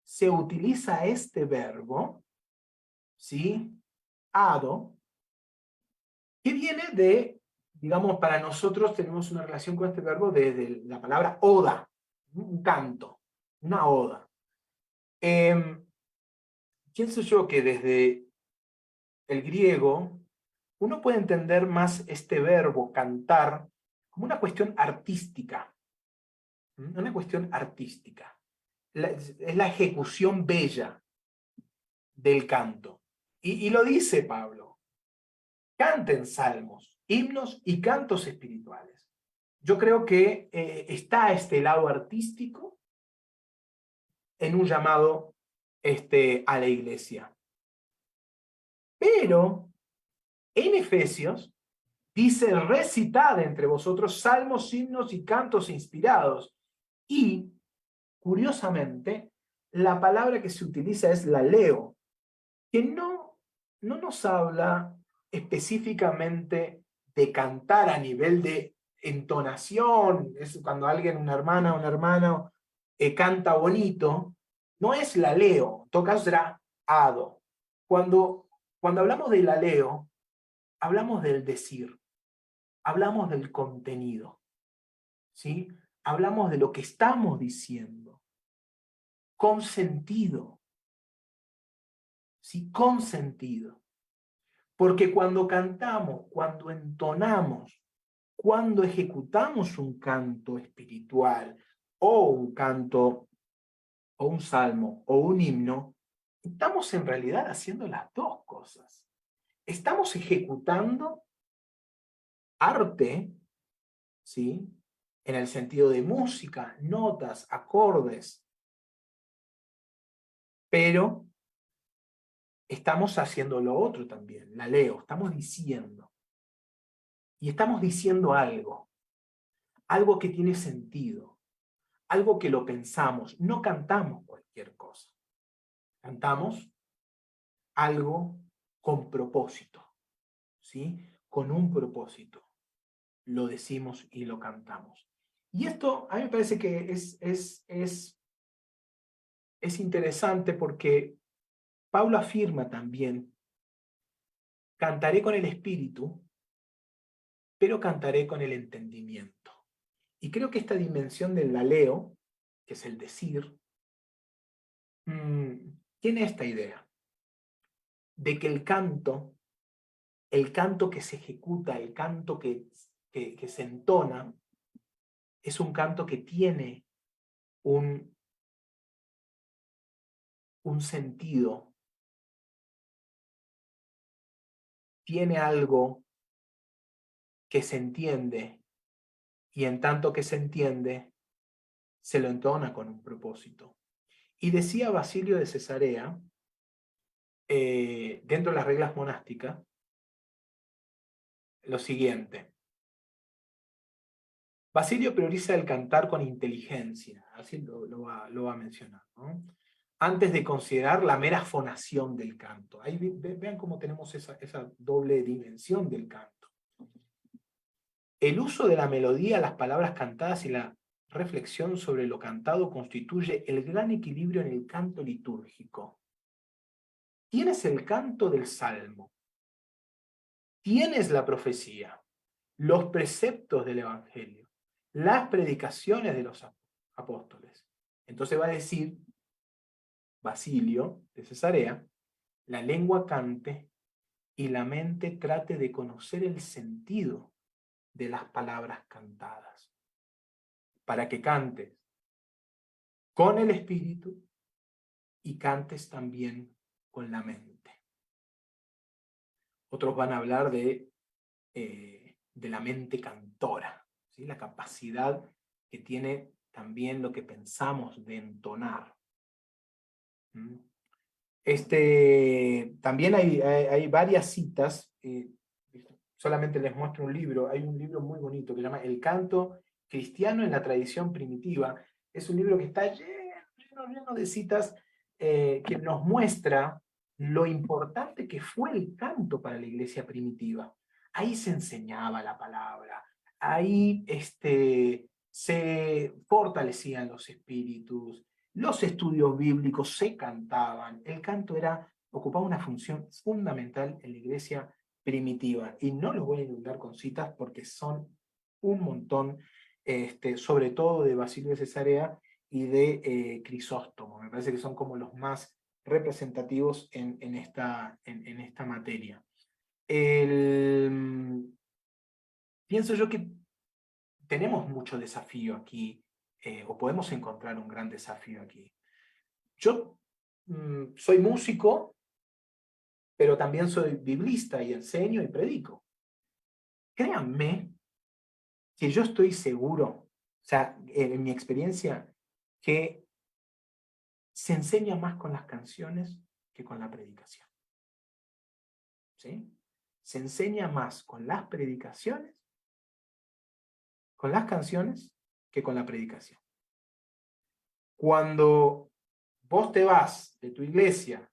se utiliza este verbo, ¿sí? Ado, que viene de, digamos, para nosotros tenemos una relación con este verbo desde la palabra oda, un canto, una oda. Pienso yo que desde el griego uno puede entender más este verbo cantar como una cuestión artística, una cuestión artística. Es la ejecución bella del canto. Y lo dice Pablo: canten salmos, himnos y cantos espirituales. Yo creo que está este lado artístico en un llamado a la iglesia. Pero en Efesios dice: recitad entre vosotros salmos, himnos y cantos inspirados. Y, curiosamente, la palabra que se utiliza es la leo, que no nos habla específicamente de cantar a nivel de entonación. Es cuando alguien, una hermana o un hermano, canta bonito, no es la leo, en todo caso será ado. Cuando hablamos de la leo, hablamos del decir, hablamos del contenido, ¿sí? Hablamos de lo que estamos diciendo, con sentido, ¿sí? Con sentido. Porque cuando cantamos, cuando entonamos, cuando ejecutamos un canto espiritual o un canto o un salmo o un himno, estamos en realidad haciendo las dos cosas. Estamos ejecutando arte, ¿sí? En el sentido de música, notas, acordes, pero estamos haciendo lo otro también, la leo, estamos diciendo. Y estamos diciendo algo que tiene sentido, algo que lo pensamos. No cantamos cualquier cosa. Cantamos algo con propósito, ¿sí? Con un propósito. Lo decimos y lo cantamos. Y esto a mí me parece que es interesante porque Pablo afirma también: cantaré con el espíritu, pero cantaré con el entendimiento. Y creo que esta dimensión del laleo, que es el decir, tiene esta idea de que el canto que se ejecuta, el canto que se entona, es un canto que tiene un sentido, tiene algo que se entiende, y en tanto que se entiende, se lo entona con un propósito. Y decía Basilio de Cesarea, dentro de las reglas monásticas, lo siguiente. Basilio prioriza el cantar con inteligencia, así lo va a mencionar, ¿no? Antes de considerar la mera fonación del canto. Ahí vean cómo tenemos esa doble dimensión del canto. El uso de la melodía, las palabras cantadas y la reflexión sobre lo cantado constituye el gran equilibrio en el canto litúrgico. Tienes el canto del salmo, tienes la profecía, los preceptos del evangelio, las predicaciones de los apóstoles. Entonces va a decir Basilio de Cesarea, la lengua cante y la mente trate de conocer el sentido de las palabras cantadas, para que cantes con el espíritu y cantes también con la mente. Otros van a hablar de la mente cantora, ¿sí? La capacidad que tiene también lo que pensamos de entonar. También hay varias citas, solamente les muestro un libro, hay un libro muy bonito que se llama El canto cristiano en la tradición primitiva. Es un libro que está lleno de citas que nos muestra lo importante que fue el canto para la iglesia primitiva. Ahí se enseñaba la palabra, ahí se fortalecían los espíritus, los estudios bíblicos se cantaban, el canto ocupaba una función fundamental en la iglesia primitiva. Y no los voy a inundar con citas porque son un montón, sobre todo de Basilio de Cesarea y de Crisóstomo. Me parece que son como los más representativos en esta materia. Pienso yo que tenemos mucho desafío aquí, o podemos encontrar un gran desafío aquí. Yo soy músico, pero también soy biblista y enseño y predico. Créanme que yo estoy seguro, o sea, en mi experiencia, que se enseña más con las canciones que con la predicación. ¿Sí? Se enseña más con las predicaciones, con las canciones, que con la predicación. Cuando vos te vas de tu iglesia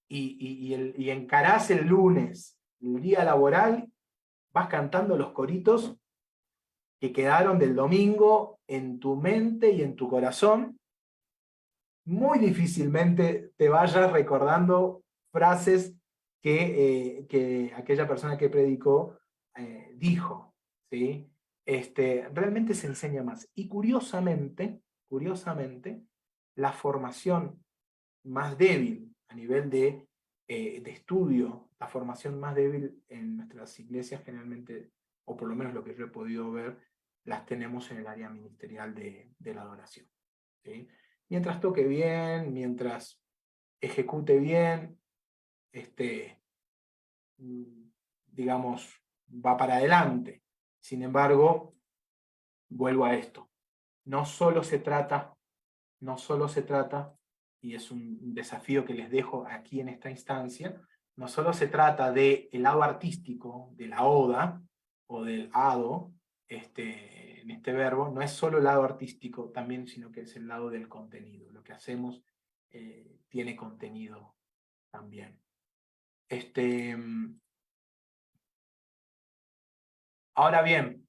y encarás el lunes, el día laboral, vas cantando los coritos que quedaron del domingo en tu mente y en tu corazón, muy difícilmente te vayas recordando frases que aquella persona que predicó dijo, ¿sí? Realmente se enseña más. Y curiosamente, la formación más débil a nivel de estudio, la formación más débil en nuestras iglesias generalmente, o por lo menos lo que yo he podido ver, las tenemos en el área ministerial de la adoración. ¿Sí? Mientras toque bien, mientras ejecute bien, digamos, va para adelante. Sin embargo, vuelvo a esto. No solo se trata, y es un desafío que les dejo aquí en esta instancia, no solo se trata del lado artístico, de la oda, o del ado, en este verbo, no es solo el lado artístico también, sino que es el lado del contenido. Lo que hacemos tiene contenido también. Ahora bien,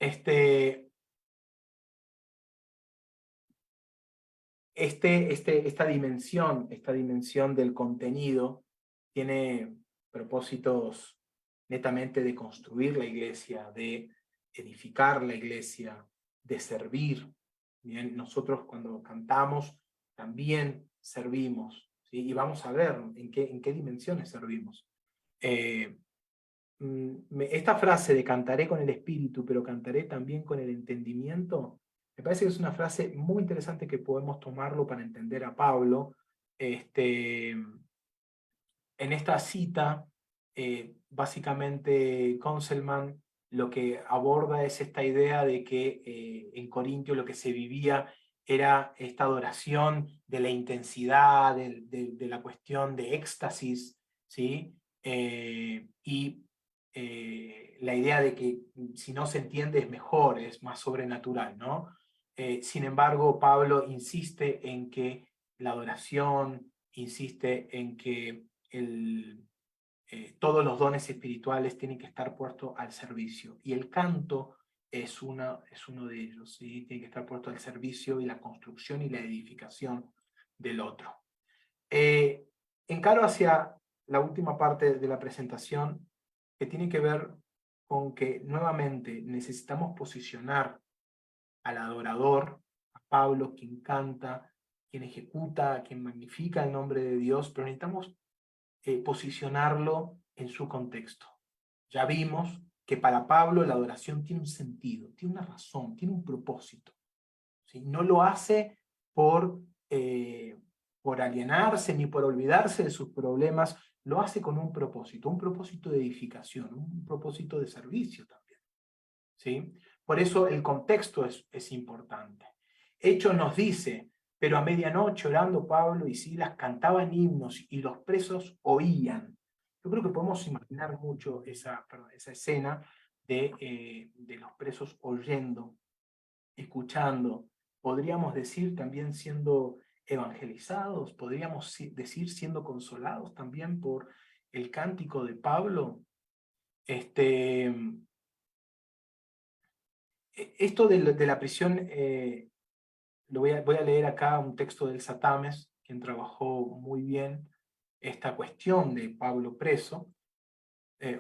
esta dimensión del contenido tiene propósitos netamente de construir la iglesia, de edificar la iglesia, de servir. Bien, nosotros cuando cantamos también servimos, ¿sí? Y vamos a ver en qué dimensiones servimos. Esta frase de cantaré con el espíritu, pero cantaré también con el entendimiento, me parece que es una frase muy interesante que podemos tomarlo para entender a Pablo. En esta cita, básicamente Conselman lo que aborda es esta idea de que en Corintio lo que se vivía era esta adoración de la intensidad, de la cuestión de éxtasis, ¿sí? y la idea de que si no se entiende es mejor, es más sobrenatural, ¿no? Sin embargo, Pablo insiste en que la adoración, insiste en que todos los dones espirituales tienen que estar puestos al servicio. Y el canto es uno de ellos, ¿sí? Tiene que estar puesto al servicio y la construcción y la edificación del otro. Encaro hacia la última parte de la presentación, que tiene que ver con que nuevamente necesitamos posicionar al adorador, a Pablo, quien canta, quien ejecuta, quien magnifica el nombre de Dios, pero necesitamos posicionarlo en su contexto. Ya vimos que para Pablo la adoración tiene un sentido, tiene una razón, tiene un propósito, ¿sí? No lo hace por alienarse ni por olvidarse de sus problemas, lo hace con un propósito de edificación, un propósito de servicio también, ¿sí? Por eso el contexto es importante. Hechos nos dice, pero a medianoche orando Pablo y Silas cantaban himnos y los presos oían. Yo creo que podemos imaginar mucho esa escena de los presos oyendo, escuchando, podríamos decir también siendo evangelizados, podríamos decir siendo consolados también por el cántico de Pablo. Esto de la prisión, voy a leer acá un texto del Satames, quien trabajó muy bien esta cuestión de Pablo preso.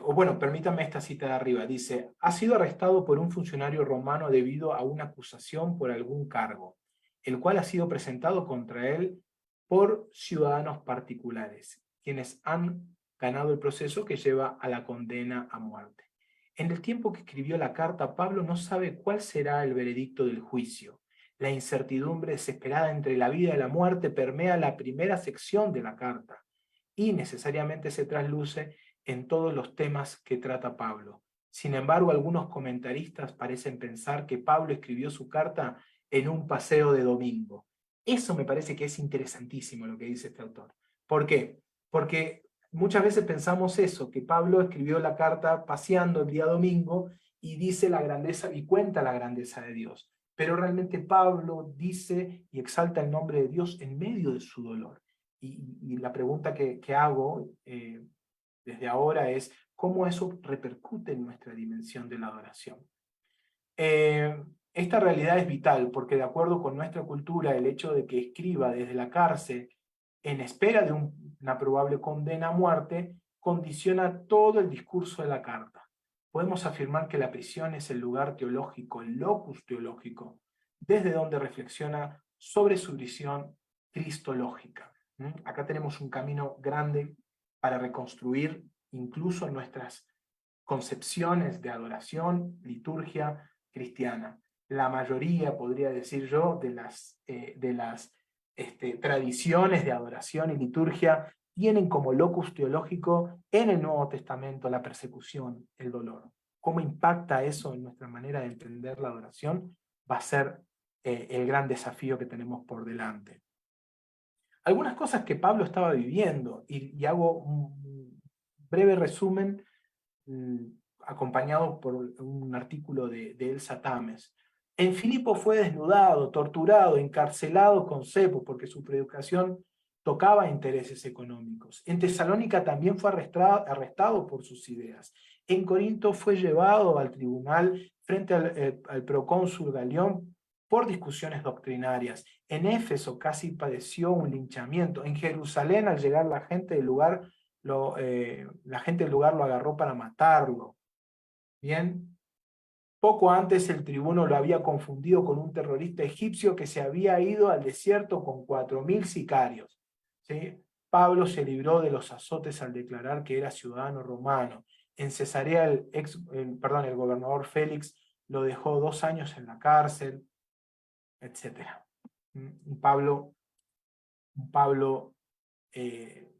O bueno, permítame esta cita de arriba. Dice, ha sido arrestado por un funcionario romano debido a una acusación por algún cargo, el cual ha sido presentado contra él por ciudadanos particulares, quienes han ganado el proceso que lleva a la condena a muerte. En el tiempo que escribió la carta, Pablo no sabe cuál será el veredicto del juicio. La incertidumbre desesperada entre la vida y la muerte permea la primera sección de la carta y necesariamente se trasluce en todos los temas que trata Pablo. Sin embargo, algunos comentaristas parecen pensar que Pablo escribió su carta en un paseo de domingo. Eso me parece que es interesantísimo lo que dice este autor. ¿Por qué? Porque muchas veces pensamos eso, que Pablo escribió la carta paseando el día domingo y dice la grandeza y cuenta la grandeza de Dios. Pero realmente Pablo dice y exalta el nombre de Dios en medio de su dolor. Y la pregunta que hago desde ahora es cómo eso repercute en nuestra dimensión de la adoración. Esta realidad es vital porque de acuerdo con nuestra cultura, el hecho de que escriba desde la cárcel en espera de una probable condena a muerte condiciona todo el discurso de la carta. Podemos afirmar que la prisión es el lugar teológico, el locus teológico, desde donde reflexiona sobre su visión cristológica. Acá tenemos un camino grande para reconstruir incluso nuestras concepciones de adoración, liturgia cristiana. La mayoría, podría decir yo, de las tradiciones de adoración y liturgia tienen como locus teológico en el Nuevo Testamento la persecución, el dolor. ¿Cómo impacta eso en nuestra manera de entender la adoración? Va a ser el gran desafío que tenemos por delante. Algunas cosas que Pablo estaba viviendo, y hago un breve resumen acompañado por un artículo de Elsa Tames. En Filipo fue desnudado, torturado, encarcelado con cepos porque su predicación tocaba intereses económicos. En Tesalónica también fue arrestado por sus ideas. En Corinto fue llevado al tribunal frente al procónsul Galión por discusiones doctrinarias. En Éfeso casi padeció un linchamiento. En Jerusalén, al llegar la gente del lugar, la gente del lugar lo agarró para matarlo. Bien. Poco antes el tribuno lo había confundido con un terrorista egipcio que se había ido al desierto con 4.000 sicarios. ¿Sí? Pablo se libró de los azotes al declarar que era ciudadano romano. En Cesarea el gobernador Félix lo dejó 2 años en la cárcel, etc. Un Pablo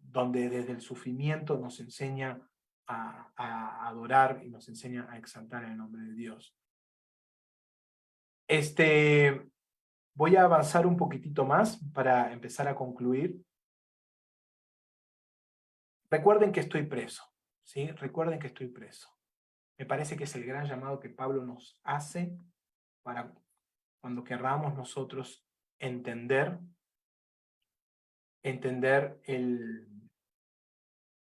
donde desde el sufrimiento nos enseña a adorar y nos enseña a exaltar el nombre de Dios. Voy a avanzar un poquitito más para empezar a concluir. Recuerden que estoy preso. ¿sí? Recuerden que estoy preso. Me parece que es el gran llamado que Pablo nos hace para cuando querramos nosotros entender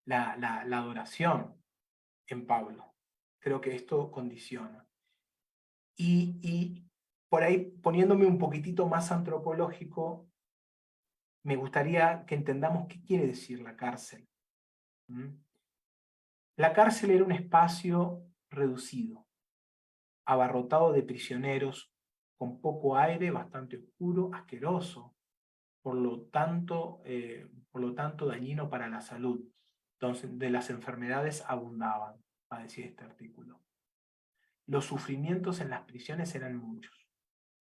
la adoración en Pablo. Creo que esto condiciona. Y por ahí, poniéndome un poquitito más antropológico, me gustaría que entendamos qué quiere decir la cárcel. La cárcel era un espacio reducido, abarrotado de prisioneros, con poco aire, bastante oscuro, asqueroso, por lo tanto dañino para la salud. Entonces, de las enfermedades abundaban, va a decir este artículo. Los sufrimientos en las prisiones eran muchos,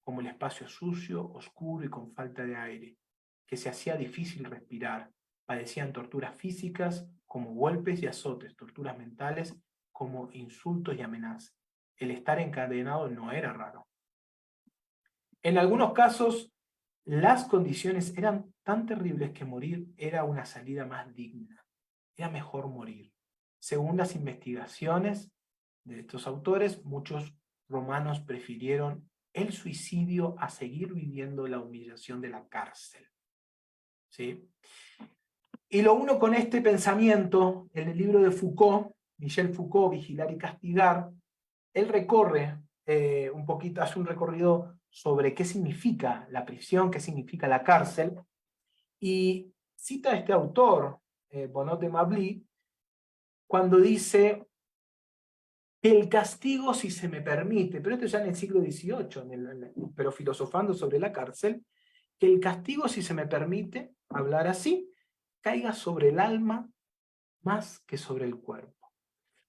como el espacio sucio, oscuro y con falta de aire, que se hacía difícil respirar. Padecían torturas físicas, como golpes y azotes, torturas mentales, como insultos y amenazas. El estar encadenado no era raro. En algunos casos, las condiciones eran tan terribles que morir era una salida más digna. Era mejor morir. Según las investigaciones de estos autores, muchos romanos prefirieron el suicidio a seguir viviendo la humillación de la cárcel. ¿Sí? Y lo uno con este pensamiento, en el libro de Foucault, Michel Foucault, Vigilar y Castigar, él recorre un poquito, hace un recorrido sobre qué significa la prisión, qué significa la cárcel, y cita a este autor, Bonot de Mably, cuando dice que el castigo, si se me permite, pero esto ya en el siglo XVIII, pero filosofando sobre la cárcel, que el castigo, si se me permite hablar así, caiga sobre el alma más que sobre el cuerpo.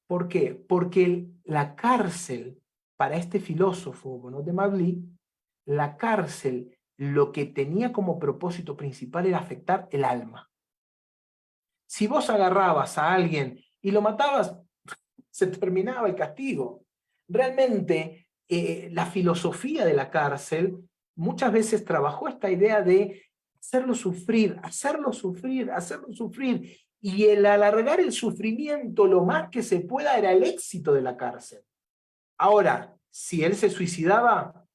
¿Por qué? Porque la cárcel, para este filósofo, Bonot de Mably, la cárcel lo que tenía como propósito principal era afectar el alma. Si vos agarrabas a alguien y lo matabas, se terminaba el castigo. Realmente, la filosofía de la cárcel muchas veces trabajó esta idea de hacerlo sufrir, hacerlo sufrir, hacerlo sufrir. Y el alargar el sufrimiento lo más que se pueda era el éxito de la cárcel. Ahora, si él se suicidaba,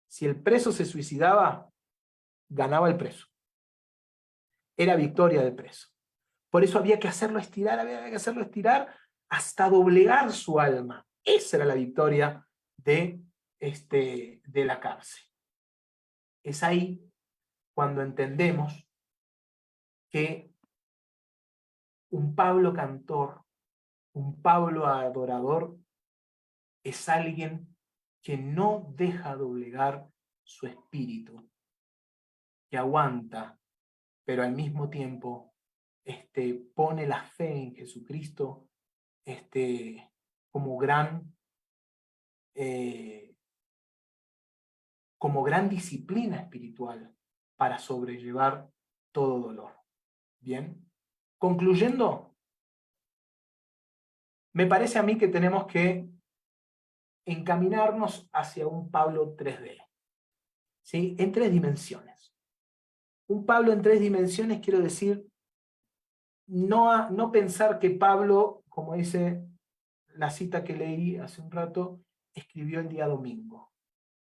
si el preso se suicidaba, ganaba el preso. Era victoria del preso. Por eso había que hacerlo estirar hasta doblegar su alma. Esa era la victoria de la cárcel. Es ahí cuando entendemos que un Pablo cantor, un Pablo adorador, es alguien que no deja doblegar su espíritu, que aguanta, pero al mismo tiempo pone la fe en Jesucristo como gran disciplina espiritual para sobrellevar todo dolor. Bien, concluyendo, me parece a mí que tenemos que encaminarnos hacia un Pablo 3D, ¿sí? En 3 dimensiones. Un Pablo en 3 dimensiones, quiero decir, no pensar que Pablo, como dice la cita que leí hace un rato, escribió el día domingo.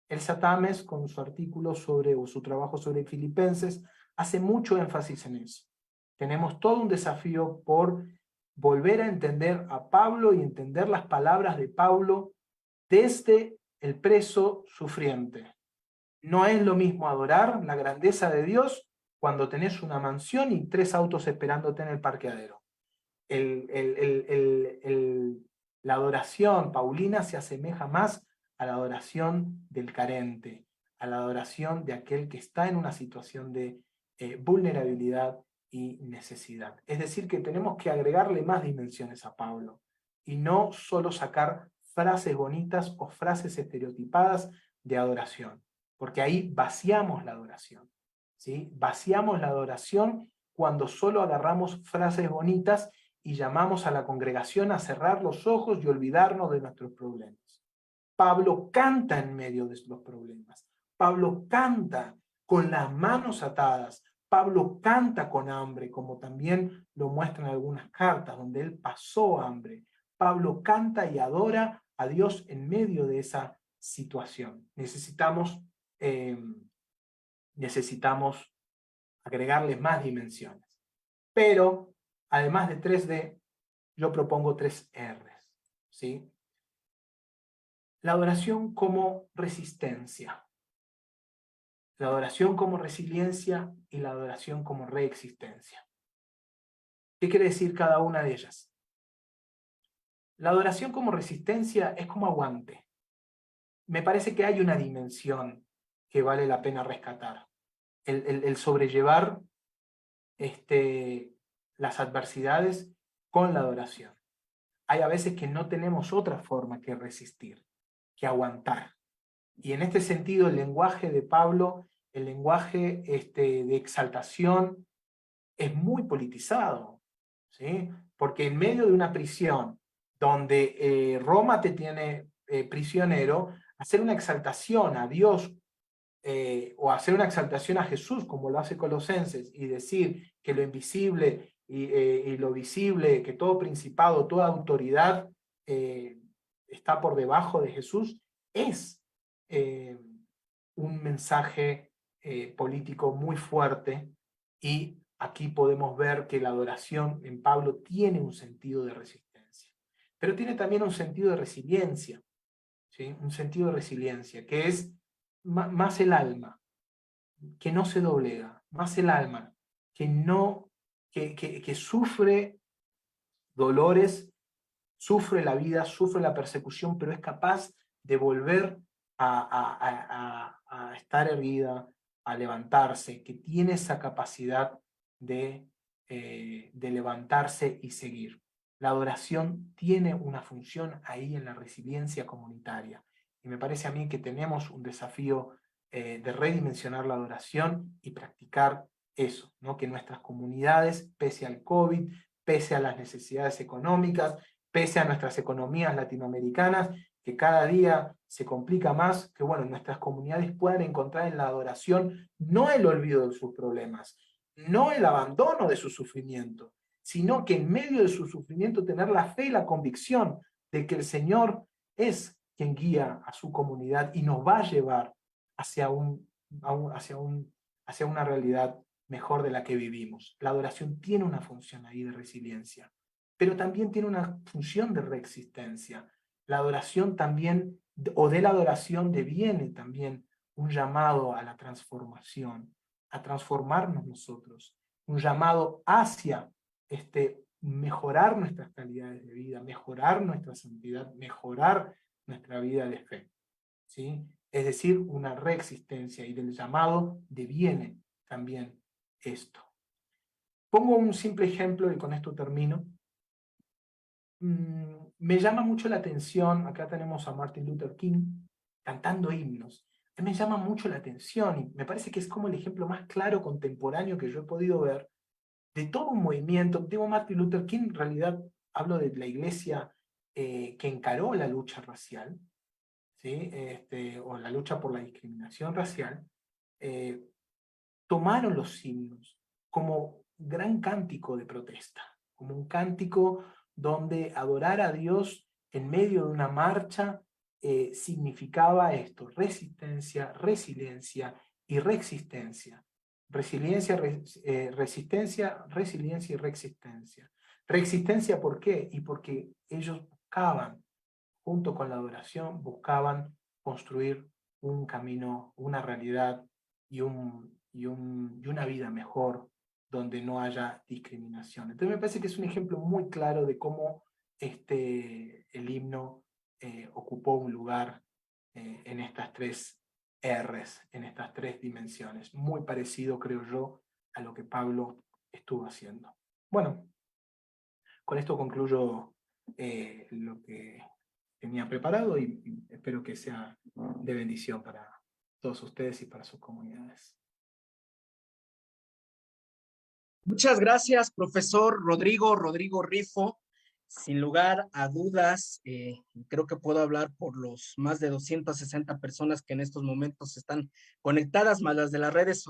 Elsa Tames, con su artículo o su trabajo sobre Filipenses, hace mucho énfasis en eso. Tenemos todo un desafío por volver a entender a Pablo y entender las palabras de Pablo desde el preso sufriente. No es lo mismo adorar la grandeza de Dios cuando tenés una mansión y 3 autos esperándote en el parqueadero. La adoración paulina se asemeja más a la adoración del carente, a la adoración de aquel que está en una situación de vulnerabilidad y necesidad. Es decir, que tenemos que agregarle más dimensiones a Pablo y no solo sacar frases bonitas o frases estereotipadas de adoración, porque ahí vaciamos la adoración, ¿sí? Vaciamos la adoración cuando solo agarramos frases bonitas y llamamos a la congregación a cerrar los ojos y olvidarnos de nuestros problemas. Pablo canta en medio de los problemas. Pablo canta con las manos atadas. Pablo canta con hambre, como también lo muestran algunas cartas, donde él pasó hambre. Pablo canta y adora a Dios en medio de esa situación. Necesitamos agregarle más dimensiones. Pero, además de 3D, yo propongo 3 Rs, ¿sí? La adoración como resistencia, la adoración como resiliencia y la adoración como reexistencia. ¿Qué quiere decir cada una de ellas? La adoración como resistencia es como aguante. Me parece que hay una dimensión que vale la pena rescatar. El sobrellevar las adversidades con la adoración. Hay a veces que no tenemos otra forma que resistir, que aguantar. Y en este sentido, el lenguaje de Pablo, el lenguaje de exaltación, es muy politizado, ¿sí? Porque en medio de una prisión donde Roma te tiene prisionero, hacer una exaltación a Dios o hacer una exaltación a Jesús, como lo hace Colosenses, y decir que lo invisible y lo visible, que todo principado, toda autoridad está por debajo de Jesús, es un mensaje político muy fuerte, y aquí podemos ver que la adoración en Pablo tiene un sentido de resistencia, pero tiene también un sentido de resiliencia, ¿sí? Un sentido de resiliencia, que es más el alma, que no se doblega, más el alma, que no, que sufre dolores, sufre la vida, sufre la persecución, pero es capaz de volver a estar erguida, a levantarse, que tiene esa capacidad de levantarse y seguir. La adoración tiene una función ahí en la resiliencia comunitaria. Y me parece a mí que tenemos un desafío de redimensionar la adoración y practicar eso, ¿no? Que nuestras comunidades, pese al COVID, pese a las necesidades económicas, pese a nuestras economías latinoamericanas, que cada día se complica más, que bueno, nuestras comunidades puedan encontrar en la adoración no el olvido de sus problemas, no el abandono de su sufrimiento, sino que en medio de su sufrimiento tener la fe y la convicción de que el Señor es quien guía a su comunidad y nos va a llevar hacia hacia una realidad mejor de la que vivimos. La adoración tiene una función ahí de resiliencia, pero también tiene una función de reexistencia. La adoración también, o de la adoración deviene también un llamado a la transformación, a transformarnos nosotros, un llamado hacia mejorar nuestras calidades de vida, mejorar nuestra santidad, mejorar nuestra vida de fe, ¿sí? Es decir, una reexistencia, y del llamado deviene también esto. Pongo un simple ejemplo y con esto termino. Me llama mucho la atención, acá tenemos a Martin Luther King cantando himnos. Me llama mucho la atención y me parece que es como el ejemplo más claro contemporáneo que yo he podido ver de todo un movimiento. Digo, Martin Luther King, en realidad hablo de la iglesia que encaró la lucha racial, ¿sí? O la lucha por la discriminación racial. Tomaron los himnos como gran cántico de protesta, como un cántico donde adorar a Dios en medio de una marcha significaba esto: resistencia, resiliencia y reexistencia. Resistencia, resiliencia y reexistencia. Reexistencia, ¿por qué? Y porque ellos buscaban, junto con la adoración, buscaban construir un camino, una realidad y una vida mejor, donde no haya discriminación. Entonces me parece que es un ejemplo muy claro de cómo el himno ocupó un lugar en estas 3 Rs, en estas 3 dimensiones. Muy parecido, creo yo, a lo que Pablo estuvo haciendo. Bueno, con esto concluyo lo que tenía preparado y espero que sea de bendición para todos ustedes y para sus comunidades. Muchas gracias, profesor Rodrigo Rifo. Sin lugar a dudas, creo que puedo hablar por los más de 260 personas que en estos momentos están conectadas, más las de las redes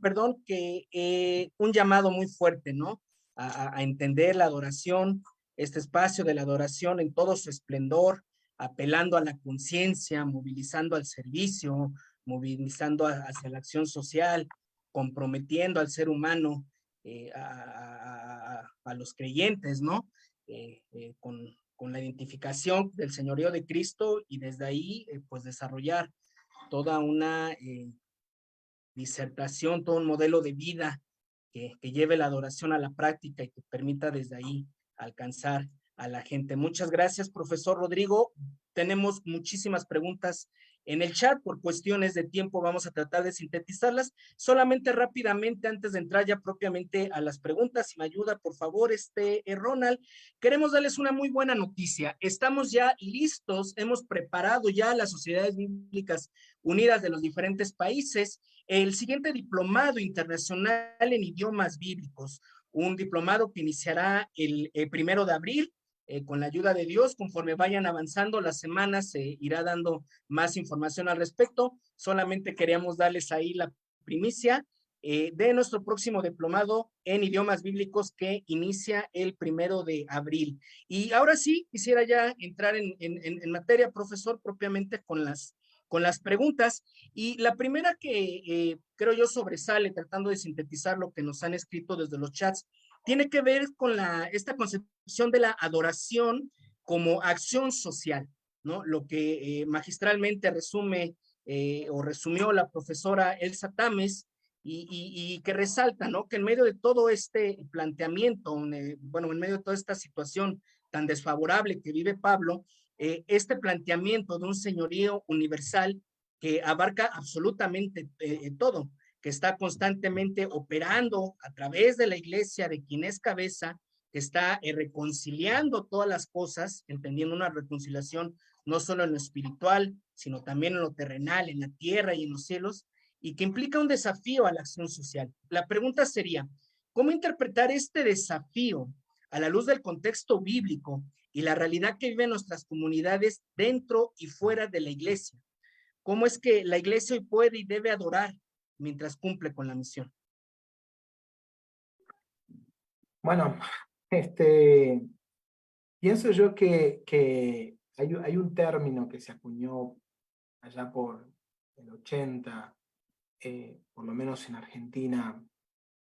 perdón, que un llamado muy fuerte, ¿no? A entender la adoración, este espacio de la adoración en todo su esplendor, apelando a la conciencia, movilizando al servicio, movilizando hacia la acción social, comprometiendo al ser humano, a los creyentes, ¿no? Con la identificación del señorío de Cristo y desde ahí, pues desarrollar toda una disertación, todo un modelo de vida que lleve la adoración a la práctica y que permita desde ahí alcanzar a la gente. Muchas gracias, profesor Rodrigo. Tenemos muchísimas preguntas en el chat. Por cuestiones de tiempo vamos a tratar de sintetizarlas. Solamente rápidamente, antes de entrar ya propiamente a las preguntas, si me ayuda, por favor, Ronald, queremos darles una muy buena noticia. Estamos ya listos, hemos preparado ya las sociedades bíblicas unidas de los diferentes países el siguiente diplomado internacional en idiomas bíblicos, un diplomado que iniciará el 1 de abril, con la ayuda de Dios, conforme vayan avanzando las semanas, se irá dando más información al respecto. Solamente queríamos darles ahí la primicia de nuestro próximo diplomado en idiomas bíblicos que inicia el 1 de abril. Y ahora sí, quisiera ya entrar en materia, profesor, propiamente con las preguntas. Y la primera que creo yo sobresale, tratando de sintetizar lo que nos han escrito desde los chats, tiene que ver con esta concepción de la adoración como acción social, ¿no? Lo que magistralmente resume o resumió la profesora Elsa Tames y que resalta, ¿no? Que en medio de todo este planteamiento, bueno, en medio de toda esta situación tan desfavorable que vive Pablo, este planteamiento de un señorío universal que abarca absolutamente todo, que está constantemente operando a través de la iglesia, de quien es cabeza, que está reconciliando todas las cosas, entendiendo una reconciliación no solo en lo espiritual, sino también en lo terrenal, en la tierra y en los cielos, y que implica un desafío a la acción social. La pregunta sería, ¿cómo interpretar este desafío a la luz del contexto bíblico y la realidad que viven nuestras comunidades dentro y fuera de la iglesia? ¿Cómo es que la iglesia hoy puede y debe adorar mientras cumple con la misión? Bueno, pienso yo que hay un término que se acuñó allá por el 80, por lo menos en Argentina,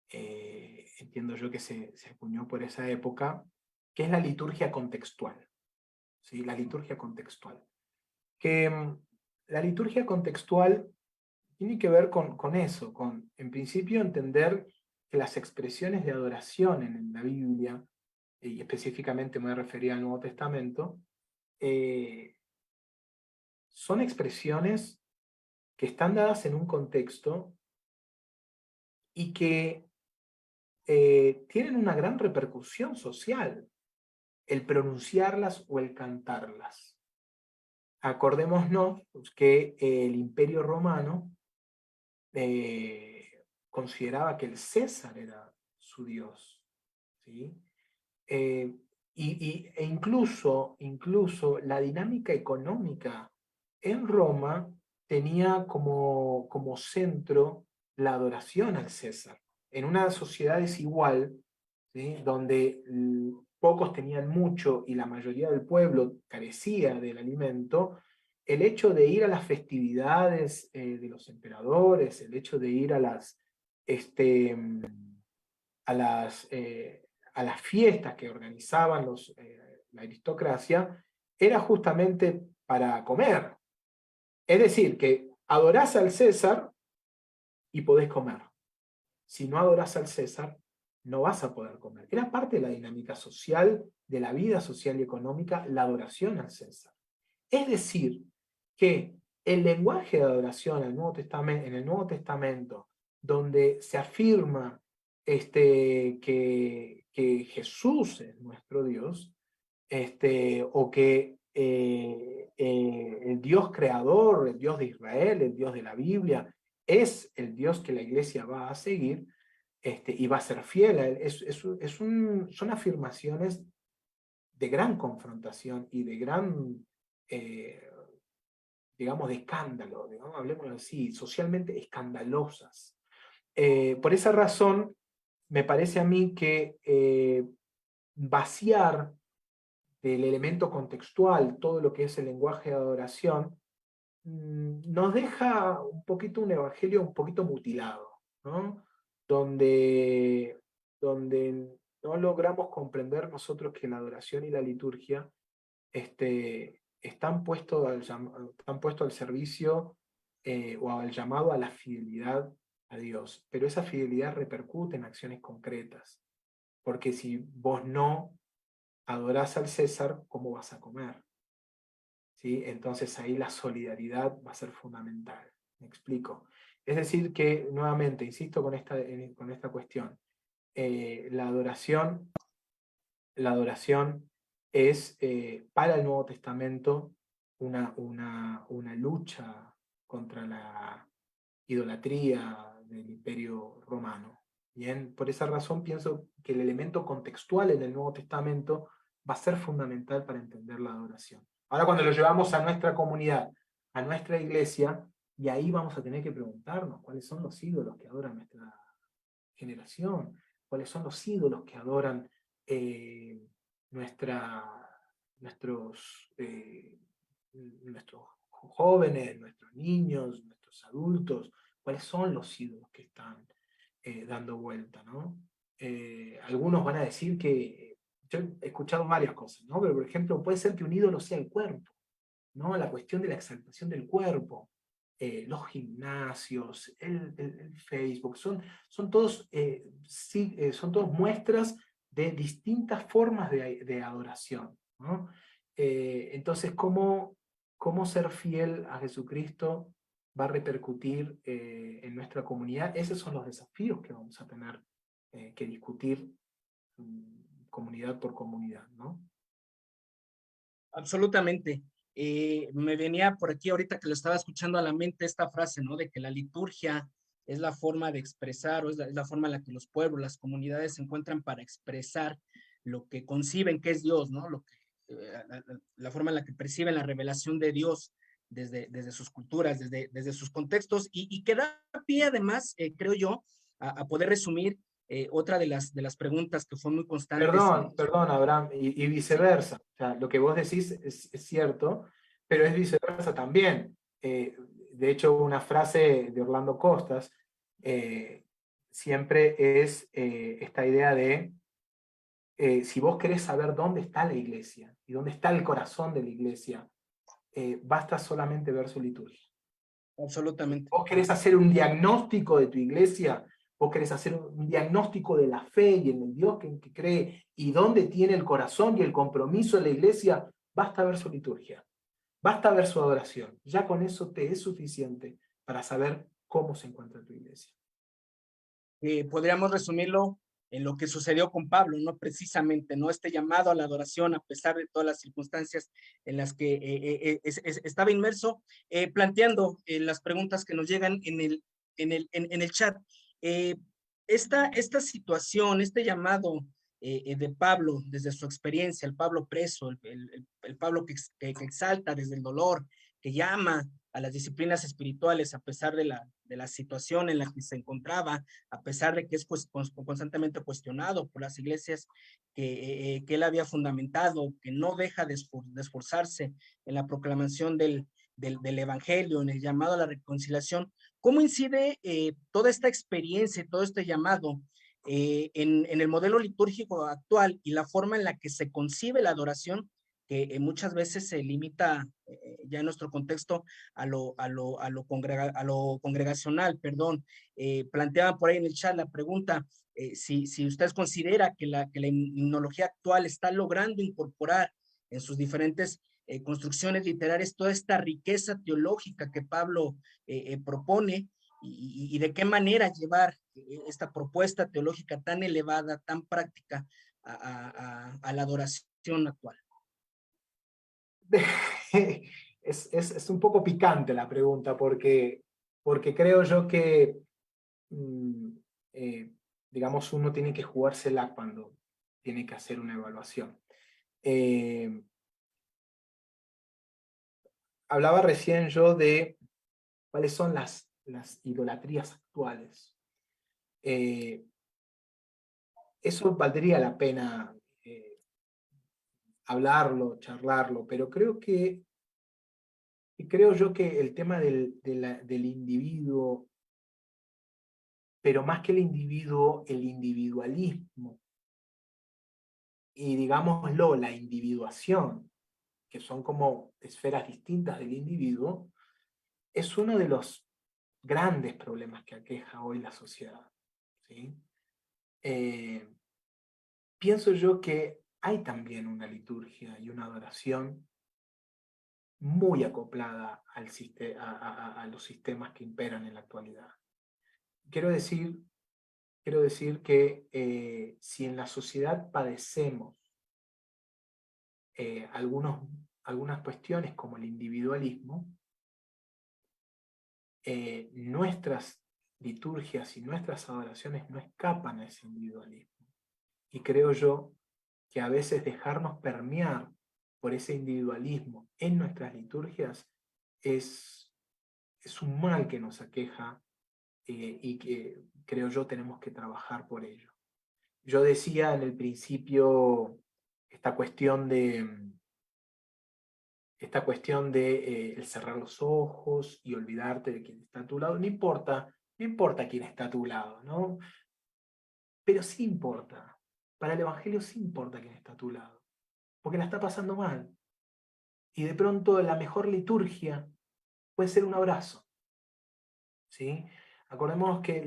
entiendo yo que se acuñó por esa época, que es la liturgia contextual. ¿Sí? La liturgia contextual. Que la liturgia contextual tiene que ver con eso, en principio entender que las expresiones de adoración en la Biblia, y específicamente me refería al Nuevo Testamento, son expresiones que están dadas en un contexto y que tienen una gran repercusión social, el pronunciarlas o el cantarlas. Acordémonos que el Imperio Romano consideraba que el César era su Dios, ¿sí? E incluso la dinámica económica en Roma tenía como centro la adoración al César. En una sociedad desigual, ¿sí? Donde pocos tenían mucho y la mayoría del pueblo carecía del alimento, el hecho de ir a las festividades de los emperadores, el hecho de ir a las fiestas que organizaban la aristocracia, era justamente para comer. Es decir, que adorás al César y podés comer. Si no adorás al César, no vas a poder comer. Era parte de la dinámica social, de la vida social y económica, la adoración al César. Es decir, que el lenguaje de adoración en el Nuevo Testamento, donde se afirma que Jesús es nuestro Dios, o que el Dios creador, el Dios de Israel, el Dios de la Biblia, es el Dios que la iglesia va a seguir y va a ser fiel a él. Son afirmaciones de gran confrontación y de gran, digamos, de escándalo, digamos, hablemos así, socialmente escandalosas. Por esa razón, me parece a mí que vaciar del elemento contextual todo lo que es el lenguaje de adoración nos deja un poquito un evangelio un poquito mutilado, ¿no? Donde no logramos comprender nosotros que la adoración y la liturgia están puestos al servicio o al llamado a la fidelidad a Dios, pero esa fidelidad repercute en acciones concretas, porque si vos no adorás al César, ¿cómo vas a comer? ¿Sí? Entonces ahí la solidaridad va a ser fundamental. ¿Me explico? Es decir que, nuevamente, insisto con esta cuestión, la adoración es para el Nuevo Testamento una lucha contra la idolatría del Imperio Romano. Bien, por esa razón pienso que el elemento contextual en el Nuevo Testamento va a ser fundamental para entender la adoración. Ahora cuando lo llevamos a nuestra comunidad, a nuestra iglesia, y ahí vamos a tener que preguntarnos cuáles son los ídolos que adoran nuestra generación, cuáles son los ídolos que adoran nuestros jóvenes, nuestros niños, nuestros adultos, cuáles son los ídolos que están dando vuelta, ¿no? Algunos van a decir que, yo he escuchado varias cosas, ¿no? Pero por ejemplo, puede ser que un ídolo sea el cuerpo, ¿no? La cuestión de la exaltación del cuerpo, los gimnasios, el Facebook, son todos muestras de distintas formas de adoración, ¿no? Entonces, ¿cómo ser fiel a Jesucristo va a repercutir en nuestra comunidad? Esos son los desafíos que vamos a tener que discutir comunidad por comunidad, ¿no? Absolutamente. Me venía por aquí ahorita que lo estaba escuchando a la mente esta frase, ¿no? De que la liturgia es la forma de expresar, o es la forma en la que los pueblos, las comunidades se encuentran para expresar lo que conciben que es Dios, ¿no? La forma en la que perciben la revelación de Dios desde sus culturas, desde sus contextos, y que da pie además, creo yo, a poder resumir otra de las preguntas que fue muy constantes. Perdón, Abraham, y Sí, viceversa. O sea, lo que vos decís es cierto, pero es viceversa también. De hecho, una frase de Orlando Costas siempre es esta idea de, si vos querés saber dónde está la iglesia y dónde está el corazón de la iglesia, basta solamente ver su liturgia. absolutamente. Vos querés hacer un diagnóstico de tu iglesia, vos querés hacer un diagnóstico de la fe y en el Dios que cree y dónde tiene el corazón y el compromiso de la iglesia, basta ver su liturgia, basta ver su adoración. Ya con eso te es suficiente para saber cómo se encuentra tu iglesia. Podríamos resumirlo en lo que sucedió con Pablo, ¿no? Precisamente, ¿no? Este llamado a la adoración a pesar de todas las circunstancias en las que estaba inmerso, planteando las preguntas que nos llegan en el chat. Eh, esta situación, este llamado de Pablo, desde su experiencia, el Pablo preso, el Pablo que exalta desde el dolor, que llama a las disciplinas espirituales a pesar de la situación en la que se encontraba, a pesar de que es constantemente cuestionado por las iglesias que él había fundamentado, que no deja de esforzarse en la proclamación del evangelio, en el llamado a la reconciliación. ¿Cómo incide toda esta experiencia, todo este llamado en el modelo litúrgico actual y la forma en la que se concibe la adoración, que muchas veces se limita ya en nuestro contexto a lo congregacional, perdón? Planteaban por ahí en el chat la pregunta, si usted considera que la himnología actual está logrando incorporar en sus diferentes construcciones literarias toda esta riqueza teológica que Pablo propone, y de qué manera llevar esta propuesta teológica tan elevada, tan práctica a la adoración actual. Es un poco picante la pregunta, porque creo yo que, digamos, uno tiene que jugársela cuando tiene que hacer una evaluación. Hablaba recién yo de cuáles son las idolatrías actuales. Eso valdría la pena hablarlo, charlarlo, pero creo yo que el tema del individuo, pero más que el individuo, el individualismo, y digámoslo, la individuación, que son como esferas distintas del individuo, es uno de los grandes problemas que aqueja hoy la sociedad, ¿sí? Pienso yo que hay también una liturgia y una adoración muy acoplada a los sistemas que imperan en la actualidad. Quiero decir que si en la sociedad padecemos algunas cuestiones como el individualismo, nuestras liturgias y nuestras adoraciones no escapan a ese individualismo. Y creo yo que a veces dejarnos permear por ese individualismo en nuestras liturgias es un mal que nos aqueja y que creo yo tenemos que trabajar por ello. Yo decía en el principio esta cuestión de el cerrar los ojos y olvidarte de quien está a tu lado. No importa quién está a tu lado, ¿no? Pero sí importa. Para el Evangelio sí importa quién está a tu lado, porque la está pasando mal. Y de pronto la mejor liturgia puede ser un abrazo, ¿sí? Acordémonos que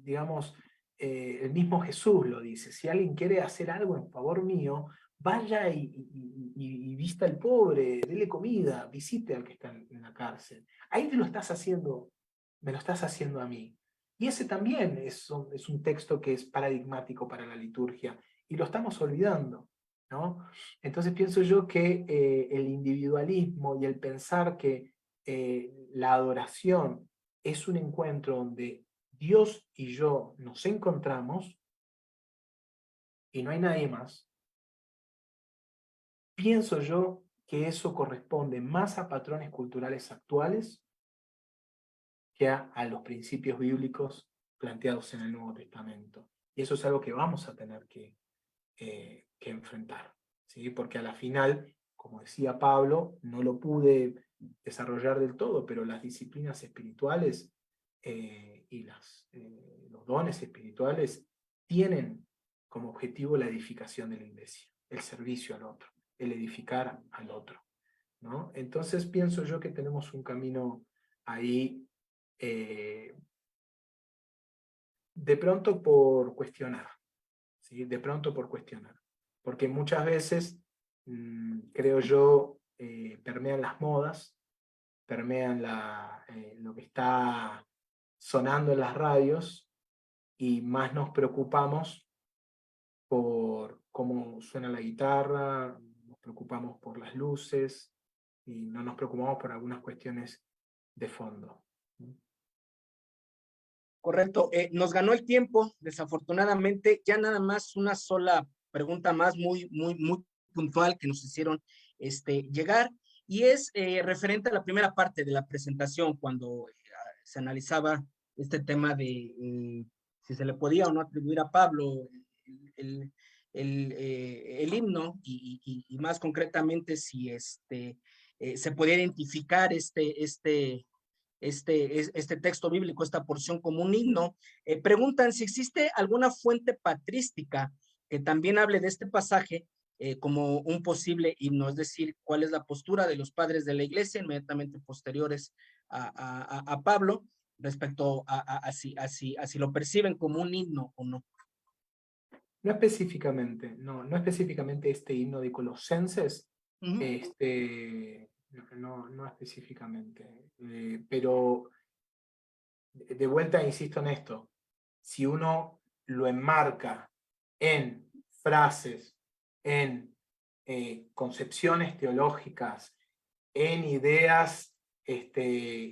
digamos, el mismo Jesús lo dice: si alguien quiere hacer algo en favor mío, vaya y vista al pobre, dele comida, visite al que está en la cárcel. Ahí me lo estás haciendo a mí. Y ese también es un texto que es paradigmático para la liturgia, y lo estamos olvidando, ¿no? Entonces pienso yo que el individualismo y el pensar que la adoración es un encuentro donde Dios y yo nos encontramos y no hay nadie más, pienso yo que eso corresponde más a patrones culturales actuales que a los principios bíblicos planteados en el Nuevo Testamento. Y eso es algo que vamos a tener que enfrentar, ¿sí? Porque a la final, como decía Pablo, no lo pude desarrollar del todo, pero las disciplinas espirituales y los dones espirituales tienen como objetivo la edificación de la iglesia, el servicio al otro, el edificar al otro, ¿no? Entonces pienso yo que tenemos un camino ahí de pronto por cuestionar, ¿sí? De pronto por cuestionar, porque muchas veces, creo yo, permean las modas, permean lo que está sonando en las radios, y más nos preocupamos por cómo suena la guitarra, nos preocupamos por las luces, y no nos preocupamos por algunas cuestiones de fondo. Correcto. Nos ganó el tiempo, desafortunadamente. Ya nada más una sola pregunta más muy puntual que nos hicieron llegar, y es referente a la primera parte de la presentación, cuando se analizaba este tema de si se le podía o no atribuir a Pablo el, el himno, y más concretamente si se podía identificar este texto bíblico, esta porción, como un himno. Preguntan si existe alguna fuente patrística que también hable de este pasaje como un posible himno, es decir, cuál es la postura de los padres de la iglesia inmediatamente posteriores a Pablo respecto a si lo perciben como un himno o no. No específicamente, no específicamente este himno de Colosenses, no específicamente, pero de vuelta insisto en esto: si uno lo enmarca en frases, en concepciones teológicas, en ideas,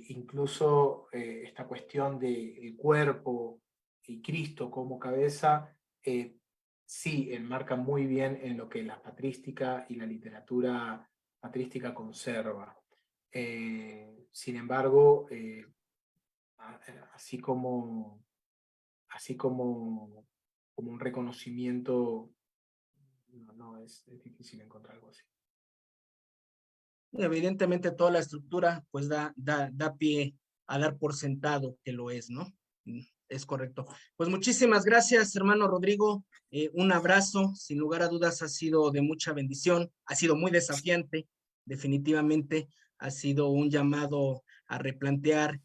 incluso esta cuestión del cuerpo y Cristo como cabeza, sí enmarca muy bien en lo que la patrística y la literatura patrística conserva. Sin embargo, así como así como un reconocimiento, no, es difícil encontrar algo así. Evidentemente toda la estructura pues da pie a dar por sentado que lo es, ¿no? Es correcto. Pues muchísimas gracias, hermano Rodrigo. Un abrazo, sin lugar a dudas ha sido de mucha bendición, ha sido muy desafiante, definitivamente ha sido un llamado a replantear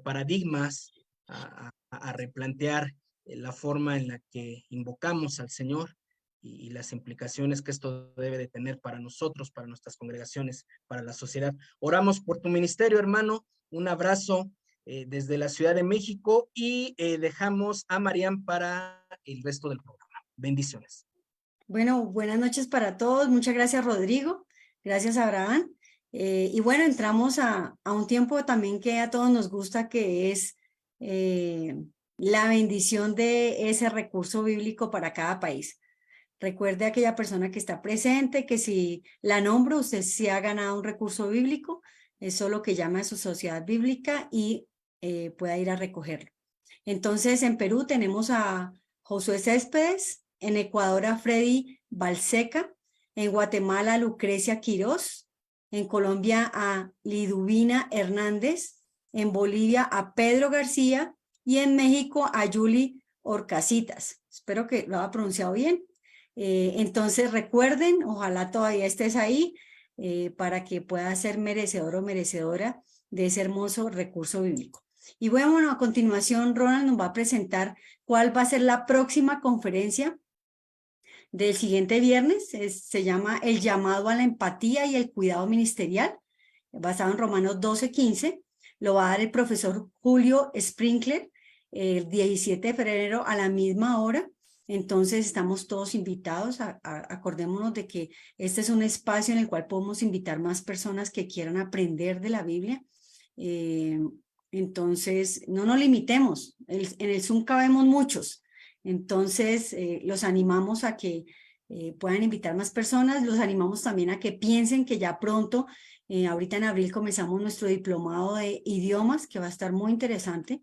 paradigmas, a replantear la forma en la que invocamos al Señor y las implicaciones que esto debe de tener para nosotros, para nuestras congregaciones, para la sociedad. Oramos por tu ministerio, hermano. Un abrazo desde la Ciudad de México y dejamos a Marian para el resto del programa. Bendiciones. Bueno, buenas noches para todos. Muchas gracias, Rodrigo. Gracias, Abraham. Y bueno, entramos a un tiempo también que a todos nos gusta, que es la bendición de ese recurso bíblico para cada país. Recuerde a aquella persona que está presente, que si la nombro, usted sí ha ganado un recurso bíblico, es solo que llame a su sociedad bíblica y pueda ir a recogerlo. Entonces, en Perú tenemos a Josué Céspedes, en Ecuador a Freddy Balseca, en Guatemala a Lucrecia Quirós, en Colombia a Liduvina Hernández, en Bolivia a Pedro García y en México a Yuli Orcasitas. Espero que lo haya pronunciado bien. Entonces recuerden, ojalá todavía estés ahí para que puedas ser merecedor o merecedora de ese hermoso recurso bíblico. Y bueno, a continuación Ronald nos va a presentar cuál va a ser la próxima conferencia del siguiente viernes. Se llama El llamado a la empatía y el cuidado ministerial, basado en Romanos 12:15. Lo va a dar el profesor Julio Sprinkler el 17 de febrero a la misma hora. Entonces estamos todos invitados, acordémonos de que este es un espacio en el cual podemos invitar más personas que quieran aprender de la Biblia. Entonces no nos limitemos, en el Zoom cabemos muchos, entonces los animamos a que puedan invitar más personas, los animamos también a que piensen que ya pronto, ahorita en abril comenzamos nuestro diplomado de idiomas, que va a estar muy interesante.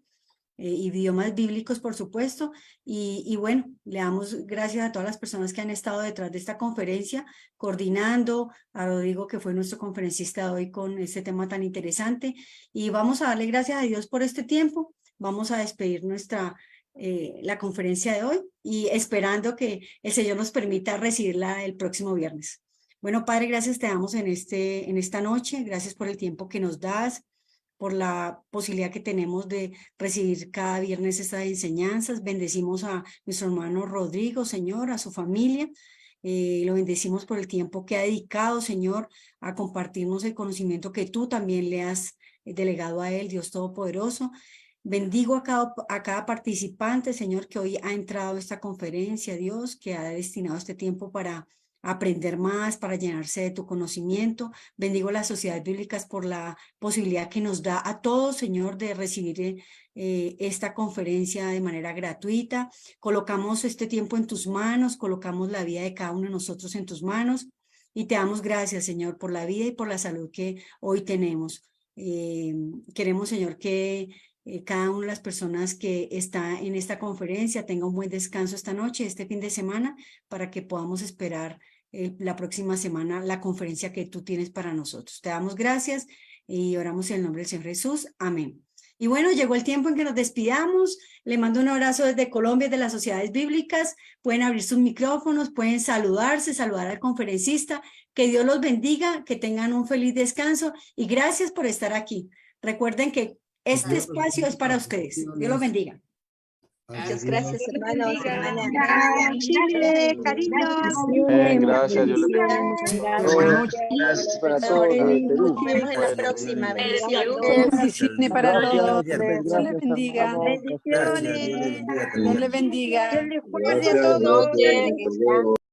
Idiomas bíblicos, por supuesto, y bueno, le damos gracias a todas las personas que han estado detrás de esta conferencia, coordinando, a Rodrigo, que fue nuestro conferencista de hoy con este tema tan interesante, y vamos a darle gracias a Dios por este tiempo. Vamos a despedir la conferencia de hoy, y esperando que el Señor nos permita recibirla el próximo viernes. Bueno, Padre, gracias te damos en esta noche, gracias por el tiempo que nos das, por la posibilidad que tenemos de recibir cada viernes estas enseñanzas. Bendecimos a nuestro hermano Rodrigo, Señor, a su familia. Lo bendecimos por el tiempo que ha dedicado, Señor, a compartirnos el conocimiento que tú también le has delegado a él, Dios Todopoderoso. Bendigo a cada participante, Señor, que hoy ha entrado a esta conferencia, Dios, que ha destinado este tiempo para aprender más, para llenarse de tu conocimiento. Bendigo las sociedades bíblicas por la posibilidad que nos da a todos, Señor, de recibir esta conferencia de manera gratuita. Colocamos este tiempo en tus manos, colocamos la vida de cada uno de nosotros en tus manos, y te damos gracias, Señor, por la vida y por la salud que hoy tenemos. Queremos, Señor, que cada una de las personas que está en esta conferencia tenga un buen descanso esta noche, este fin de semana, para que podamos esperar la próxima semana la conferencia que tú tienes para nosotros. Te damos gracias y oramos en el nombre del Señor Jesús. Amén. Y bueno, llegó el tiempo en que nos despidamos. Le mando un abrazo desde Colombia, de las sociedades bíblicas. Pueden abrir sus micrófonos, pueden saludar al conferencista. Que Dios los bendiga, que tengan un feliz descanso y gracias por estar aquí. Recuerden que este espacio es para ustedes. Dios los bendiga. Muchas gracias, hermanos, hermanas. Chile, cariños. Gracias, Dios les bendiga. Gracias para todos. Nos vemos en la próxima. Bendiciones para todos. Dios les bendiga. Bendiciones. Dios les bendiga. Dios les guarde a todos.